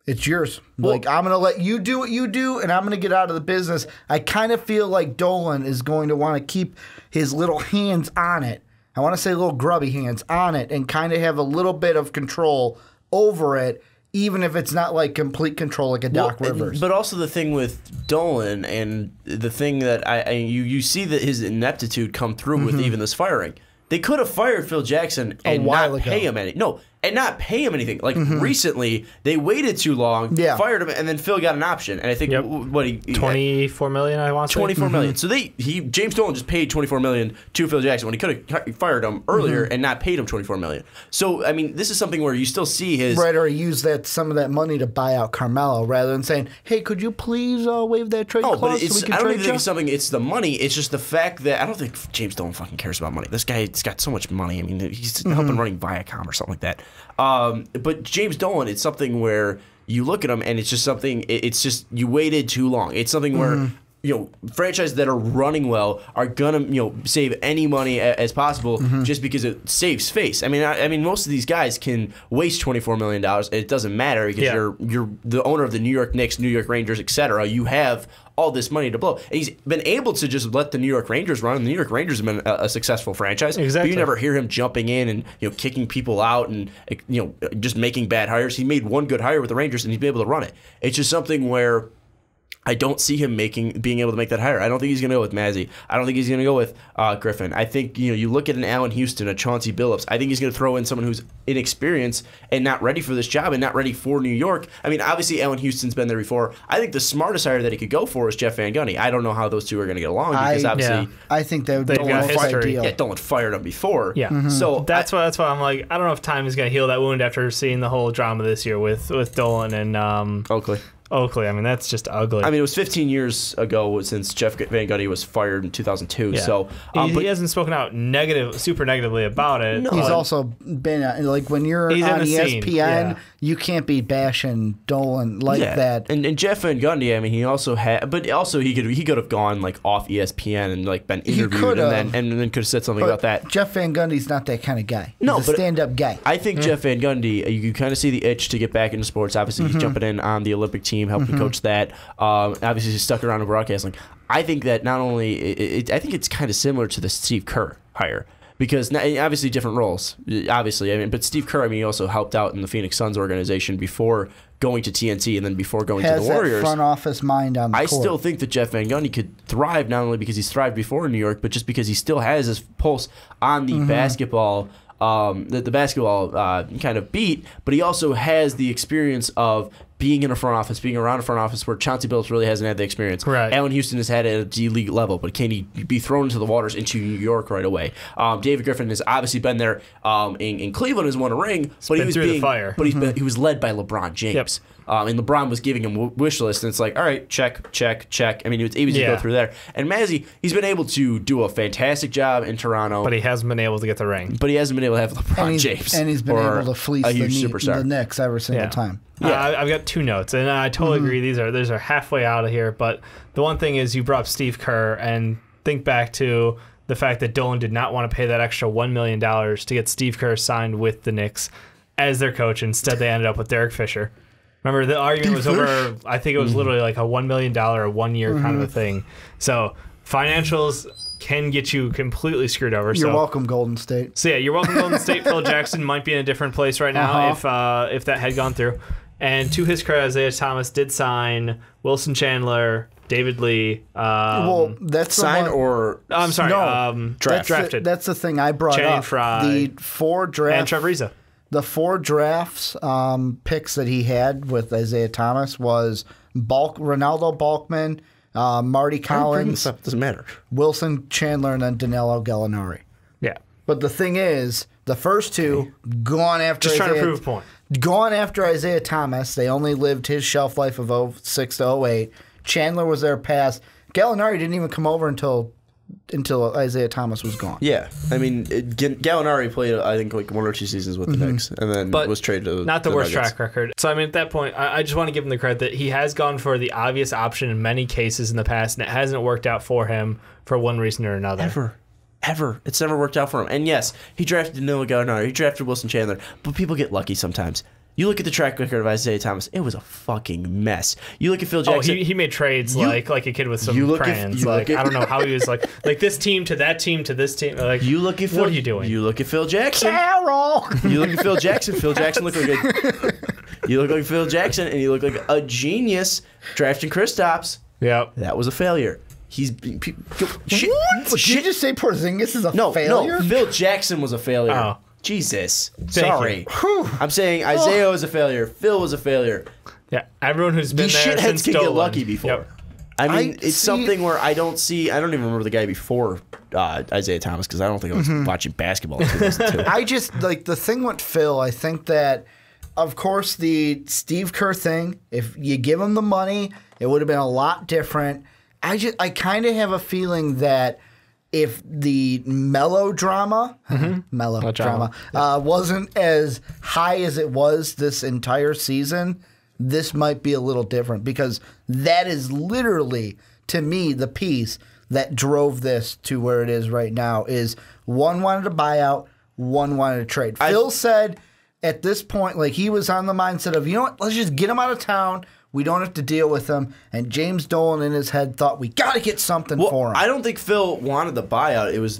[SPEAKER 3] it's yours. Well, like, I'm going to let you do what you do, and I'm going to get out of the business. I kind of feel like Dolan is going to want to keep his little hands on it. I want to say little grubby hands on it and kind of have a little bit of control over it, even if it's not like complete control like a Doc Rivers.
[SPEAKER 2] But also the thing with Dolan, and the thing that you see that his ineptitude come through with even this firing. They could have fired Phil Jackson and not pay him anything. Like recently, they waited too long, fired him, and then Phil got an option. And I think what he
[SPEAKER 4] $24 million. I want to say
[SPEAKER 2] $24 million. So James Dolan just paid $24 million to Phil Jackson when he could have fired him earlier and not paid him $24 million. So I mean, this is something where you still see his
[SPEAKER 3] or he used some of that money to buy out Carmelo rather than saying, "Hey, could you please waive that trade clause?"
[SPEAKER 2] But I don't even think it's something. It's the money. It's just the fact that I don't think James Dolan fucking cares about money. This guy's got so much money. I mean, he's helping running Viacom or something like that. But James Dolan, it's something where you look at him and it's just something. It's just you waited too long. It's something where franchises that are running well are gonna save any money as possible just because it saves face. I mean, most of these guys can waste $24 million. It doesn't matter because you're the owner of the New York Knicks, New York Rangers, etc. You have all this money to blow. And he's been able to just let the New York Rangers run. And the New York Rangers have been a successful franchise.
[SPEAKER 4] Exactly.
[SPEAKER 2] But you never hear him jumping in and kicking people out and just making bad hires. He made one good hire with the Rangers and he's been able to run it. It's just something where I don't see him being able to make that hire. I don't think he's going to go with Mazzy. I don't think he's going to go with Griffin. I think you look at an Allen Houston, a Chauncey Billups. I think he's going to throw in someone who's inexperienced and not ready for this job and not ready for New York. I mean, obviously Allen Houston's been there before. I think the smartest hire that he could go for is Jeff Van Gundy. I don't know how those two are going to get along because obviously
[SPEAKER 3] I think they've
[SPEAKER 4] got history.
[SPEAKER 2] Dolan fired him before.
[SPEAKER 4] Yeah,
[SPEAKER 2] so
[SPEAKER 4] that's why I'm like, I don't know if time is going to heal that wound after seeing the whole drama this year with Dolan and
[SPEAKER 2] Oakley.
[SPEAKER 4] Oakley. I mean, that's just ugly.
[SPEAKER 2] I mean, it was 15 years ago since Jeff Van Gundy was fired in 2002.
[SPEAKER 4] Yeah.
[SPEAKER 2] So
[SPEAKER 4] he hasn't spoken out super negatively about it.
[SPEAKER 3] He's also been like when you're on ESPN, you can't be bashing Dolan like that.
[SPEAKER 2] And Jeff Van Gundy, I mean, he also had, but also he could have gone like off ESPN and like been interviewed and then could have said something about that.
[SPEAKER 3] Jeff Van Gundy's not that kind of guy. He's a stand-up guy.
[SPEAKER 2] I think Jeff Van Gundy, you kind of see the itch to get back into sports. Obviously, he's jumping in on the Olympic team, helping coach that. Obviously, he's stuck around in broadcasting. I think that not only, I think it's kind of similar to the Steve Kerr hire. Because obviously different roles, obviously. I mean, but Steve Kerr, I mean, he also helped out in the Phoenix Suns organization before going to TNT and then before going to the Warriors.
[SPEAKER 3] That front office mind on the court.
[SPEAKER 2] I still think that Jeff Van Gundy could thrive not only because he's thrived before in New York, but just because he still has his pulse on the basketball. The basketball kind of beat, but he also has the experience of being in a front office, being around a front office where Chauncey Billups really hasn't had the experience.
[SPEAKER 4] Right.
[SPEAKER 2] Allen Houston has had it at a D-League level, but can he be thrown into the waters into New York right away? David Griffin has obviously been there in Cleveland, has won a ring, but he was
[SPEAKER 4] through the fire.
[SPEAKER 2] But he was led by LeBron James. Yep. And LeBron was giving him wish list, and it's like, all right, check, check, check. I mean, it's easy to go through there. And Mazzy, he's been able to do a fantastic job in Toronto.
[SPEAKER 4] But he hasn't been able to get the ring.
[SPEAKER 2] But he hasn't been able to have LeBron James.
[SPEAKER 3] And he's been able to fleece the Knicks every single time.
[SPEAKER 4] Yeah, I've got two notes, and I totally agree. These are halfway out of here. But the one thing is you brought up Steve Kerr, and think back to the fact that Dolan did not want to pay that extra $1 million to get Steve Kerr signed with the Knicks as their coach. Instead, they ended up with Derek Fisher. Remember, the argument was over, I think it was literally like a $1 million a 1 year kind of a thing. So financials can get you completely screwed over.
[SPEAKER 3] You're welcome, Golden State.
[SPEAKER 4] So yeah, you're welcome, Golden State. Phil Jackson might be in a different place right now if that had gone through. And to his credit, Isaiah Thomas did sign Wilson Chandler, David Lee.
[SPEAKER 3] Well, that's
[SPEAKER 2] sign or
[SPEAKER 4] I'm sorry,
[SPEAKER 3] no,
[SPEAKER 4] drafted.
[SPEAKER 3] That's the thing I brought
[SPEAKER 4] Channing
[SPEAKER 3] up.
[SPEAKER 4] Frye,
[SPEAKER 3] the 4 drafts.
[SPEAKER 4] And Trevor Ariza.
[SPEAKER 3] The 4 drafts picks that he had with Isaiah Thomas was Ronaldo Balkman, Marty Collins,
[SPEAKER 2] doesn't matter.
[SPEAKER 3] Wilson Chandler, and then Danilo Gallinari.
[SPEAKER 4] Yeah.
[SPEAKER 3] But the thing is, the first 2 gone after
[SPEAKER 4] just
[SPEAKER 3] Isaiah,
[SPEAKER 4] trying to prove a point.
[SPEAKER 3] Gone after Isaiah Thomas. They only lived his shelf life of 06 to 08. Chandler was there past. Gallinari didn't even come over until Isaiah Thomas was gone.
[SPEAKER 2] Yeah, I mean, Gallinari played, I think, like 1 or 2 seasons with the Knicks, and then was traded to
[SPEAKER 4] not the worst
[SPEAKER 2] Nuggets.
[SPEAKER 4] track record. So, I mean, at that point, I just want to give him the credit that he has gone for the obvious option in many cases in the past, and it hasn't worked out for him for one reason or another.
[SPEAKER 2] Ever. It's never worked out for him. And yes, he drafted Danilo Gallinari, he drafted Wilson Chandler, but people get lucky sometimes. You look at the track record of Isaiah Thomas, it was a fucking mess. You look at Phil Jackson.
[SPEAKER 4] Oh, he made trades like a kid with some crayons. I don't know how he was like this team to that team to this team. Like,
[SPEAKER 2] you look at Phil,
[SPEAKER 4] what are you doing?
[SPEAKER 2] You look at Phil Jackson.
[SPEAKER 3] Carol!
[SPEAKER 2] You look at Phil Jackson. Phil Jackson looked like you look like Phil Jackson, and you look like a genius drafting Kristaps.
[SPEAKER 4] Yep.
[SPEAKER 2] That was a failure. He's
[SPEAKER 3] Did you just say Porzingis is a failure?
[SPEAKER 2] No, Phil Jackson was a failure.
[SPEAKER 4] Oh.
[SPEAKER 2] Jesus.
[SPEAKER 4] Thank
[SPEAKER 2] Sorry. I'm saying Isaiah was a failure. Phil was a failure.
[SPEAKER 4] Yeah, everyone who's been
[SPEAKER 2] These
[SPEAKER 4] there
[SPEAKER 2] shitheads
[SPEAKER 4] since
[SPEAKER 2] can
[SPEAKER 4] Dolan.
[SPEAKER 2] get lucky before.
[SPEAKER 4] Yep.
[SPEAKER 2] I mean, it's something where I don't even remember the guy before Isaiah Thomas because I don't think I was watching basketball in 2002.
[SPEAKER 3] I just, like, the thing with Phil, I think that, of course, the Steve Kerr thing, if you give him the money, it would have been a lot different. I kind of have a feeling that if the melodrama wasn't as high as it was this entire season, this might be a little different because that is literally, to me, the piece that drove this to where it is right now is one wanted a buyout, one wanted a trade. Phil said at this point, like, he was on the mindset of, you know what, let's just get him out of town. We don't have to deal with him. And James Dolan in his head thought, we got to get something for him.
[SPEAKER 2] I don't think Phil wanted the buyout. It was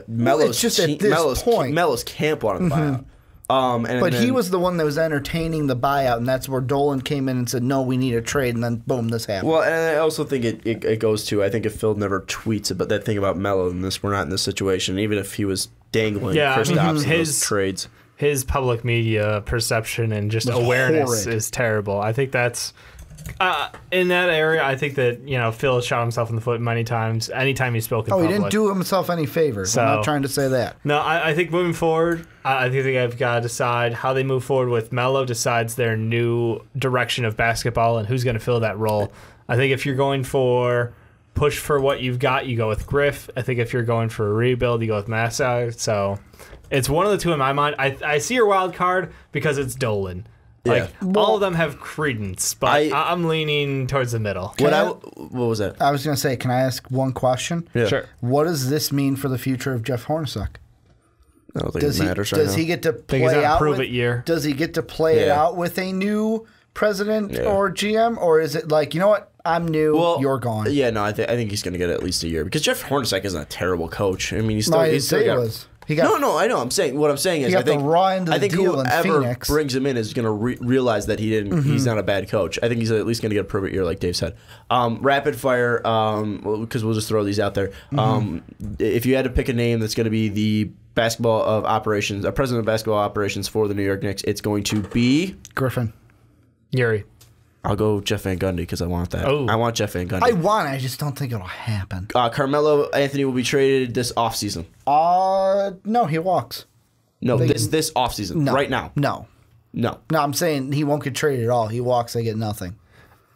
[SPEAKER 2] Melo's
[SPEAKER 3] point.
[SPEAKER 2] Melo's camp wanted the buyout.
[SPEAKER 3] But he was the one that was entertaining the buyout, and that's where Dolan came in and said, no, we need a trade, and then boom, this happened.
[SPEAKER 2] Well, and I also think it goes to, I think if Phil never tweets about that thing about Melo, then we're not in this situation, even if he was dangling Kristaps in those trades.
[SPEAKER 4] His public media perception and just awareness is terrible. I think that's In that area, I think that Phil shot himself in the foot many times. Anytime he spoke in public.
[SPEAKER 3] He didn't do himself any favors. I'm not trying to say that.
[SPEAKER 4] No, I think moving forward, I think they've got to decide how they move forward with Melo. Decides their new direction of basketball and who's going to fill that role. I think if you're going for push for what you've got, you go with Griff. I think if you're going for a rebuild, you go with Massa. So it's one of the two in my mind. I see your wild card because it's Dolan. All of them have credence, but I'm leaning towards the middle.
[SPEAKER 2] What was that?
[SPEAKER 3] I was going to say, can I ask one question?
[SPEAKER 2] Yeah.
[SPEAKER 4] Sure.
[SPEAKER 3] What does this mean for the future of Jeff Hornacek?
[SPEAKER 2] I don't think it matters right now.
[SPEAKER 3] Does he get to play out with,
[SPEAKER 4] year.
[SPEAKER 3] Does he get to play it out with a new president or GM, or is it like, you know what, I'm new, you're gone?
[SPEAKER 2] Yeah, no, I think he's going to get at least a year because Jeff Hornacek isn't a terrible coach. I mean, he's still got. No, I know. What I'm saying is, I think whoever brings him in is going to realize that he's not a bad coach. I think he's at least going to get a perfect year, like Dave said. Rapid fire, because we'll just throw these out there. If you had to pick a name that's going to be the president of basketball operations for the New York Knicks, it's going to be
[SPEAKER 3] Griffin.
[SPEAKER 4] Yuri.
[SPEAKER 2] I'll go Jeff Van Gundy because I want that.
[SPEAKER 4] Oh.
[SPEAKER 2] I want Jeff Van Gundy.
[SPEAKER 3] I just don't think it'll happen.
[SPEAKER 2] Carmelo Anthony will be traded this offseason.
[SPEAKER 3] No, he walks.
[SPEAKER 2] No, this offseason, right now.
[SPEAKER 3] No, I'm saying he won't get traded at all. He walks, they get nothing.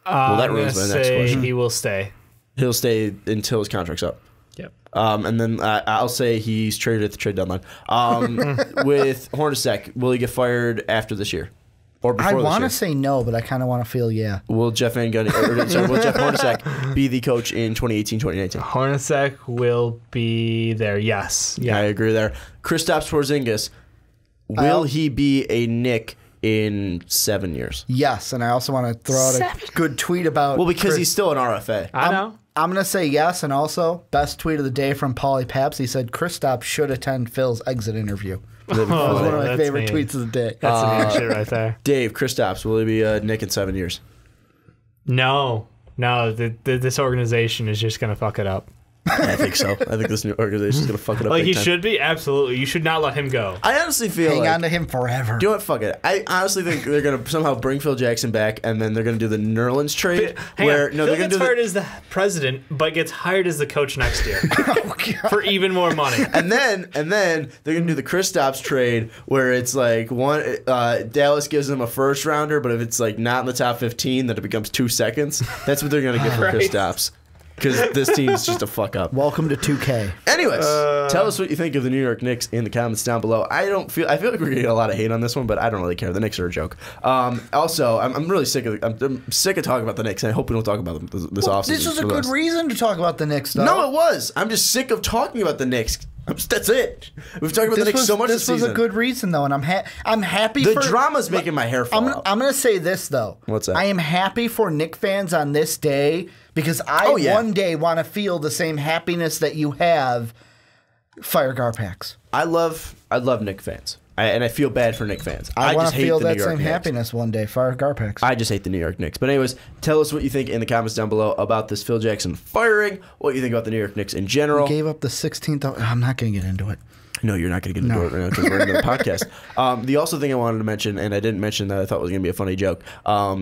[SPEAKER 2] Well, that ruins my next question.
[SPEAKER 4] He will stay.
[SPEAKER 2] He'll stay until his contract's up.
[SPEAKER 4] Yep.
[SPEAKER 2] And then I'll say he's traded at the trade deadline. With Hornacek, will he get fired after this year? Or before this year? I
[SPEAKER 3] want to say no, but I kind of want to feel yeah.
[SPEAKER 2] Will Jeff Hornacek be the coach in 2018, 2019?
[SPEAKER 4] Hornacek will be there, yes.
[SPEAKER 2] Yeah, I agree there. Kristaps Porzingis, will he be a Knick in 7 years?
[SPEAKER 3] Yes, and I also want to throw out a good tweet about...
[SPEAKER 2] Well, because he's still an RFA.
[SPEAKER 4] I know.
[SPEAKER 3] I'm going to say yes, and also, best tweet of the day from Paulie Paps, he said, Kristaps should attend Phil's exit interview. That was one of my favorite tweets of the day.
[SPEAKER 4] That's some good shit right there.
[SPEAKER 2] Dave, Kristaps, will he be a Knick in 7 years?
[SPEAKER 4] No, this organization is just going to fuck it up.
[SPEAKER 2] I think so. I think this new organization is going to fuck it up.
[SPEAKER 4] Like he should be? Absolutely. You should not let him go.
[SPEAKER 2] I honestly feel
[SPEAKER 3] hang on to him forever.
[SPEAKER 2] Do it, fuck it. I honestly think they're going to somehow bring Phil Jackson back, and then they're going to do the Nerlens trade.
[SPEAKER 4] Phil gets fired as the president, but gets hired as the coach next year for even more money.
[SPEAKER 2] And then they're going to do the Kristaps trade, where it's like Dallas gives them a first rounder, but if it's like not in the top 15, then it becomes 2 seconds. That's what they're going to get for Kristaps. Because this team's just a fuck up.
[SPEAKER 3] Welcome to 2K.
[SPEAKER 2] Anyways, tell us what you think of the New York Knicks in the comments down below. I feel like we're getting a lot of hate on this one, but I don't really care. The Knicks are a joke. Also, I'm really sick of talking about the Knicks, and I hope we don't talk about them this offseason.
[SPEAKER 3] This is a good reason to talk about the Knicks, though.
[SPEAKER 2] No, it was. I'm just sick of talking about the Knicks. That's it. We've talked about the Knicks so much this season.
[SPEAKER 3] This was a good reason, though, and I'm happy
[SPEAKER 2] the drama's making my hair fall out.
[SPEAKER 3] I'm going to say this, though.
[SPEAKER 2] What's that?
[SPEAKER 3] I am happy for Knick fans on this day because one day want to feel the same happiness that you have. Fire Garpax.
[SPEAKER 2] I love Knick fans. And I feel bad for Knicks fans.
[SPEAKER 3] I want
[SPEAKER 2] just
[SPEAKER 3] to
[SPEAKER 2] hate
[SPEAKER 3] feel
[SPEAKER 2] the
[SPEAKER 3] that
[SPEAKER 2] New York
[SPEAKER 3] same
[SPEAKER 2] Knicks.
[SPEAKER 3] happiness one day. Fire Garpax.
[SPEAKER 2] I just hate the New York Knicks. But anyways, tell us what you think in the comments down below about this Phil Jackson firing, what you think about the New York Knicks in general.
[SPEAKER 3] We gave up the 16th. I'm not going to get into it.
[SPEAKER 2] No, you're not going to get into it right now because we're into the podcast. The also thing I wanted to mention, and I didn't mention that I thought was going to be a funny joke,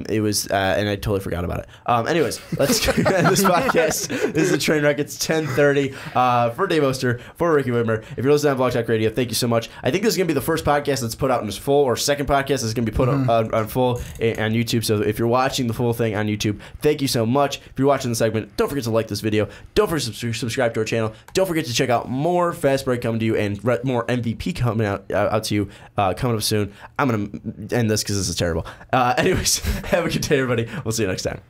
[SPEAKER 2] it was, and I totally forgot about it. Anyways, let's end this podcast. This is the Trainwreck. It's 10:30. For Dave Oster, for Ricky Widmer. If you're listening on Blog Talk Radio, thank you so much. I think this is going to be the first podcast that's put out in its full, or second podcast that's going to be put on full on YouTube. So if you're watching the full thing on YouTube, thank you so much. If you're watching the segment, don't forget to like this video. Don't forget to subscribe to our channel. Don't forget to check out more Fast Break coming to you and more MVP coming out to you coming up soon. I'm going to end this because this is terrible. Anyways, have a good day, everybody. We'll see you next time.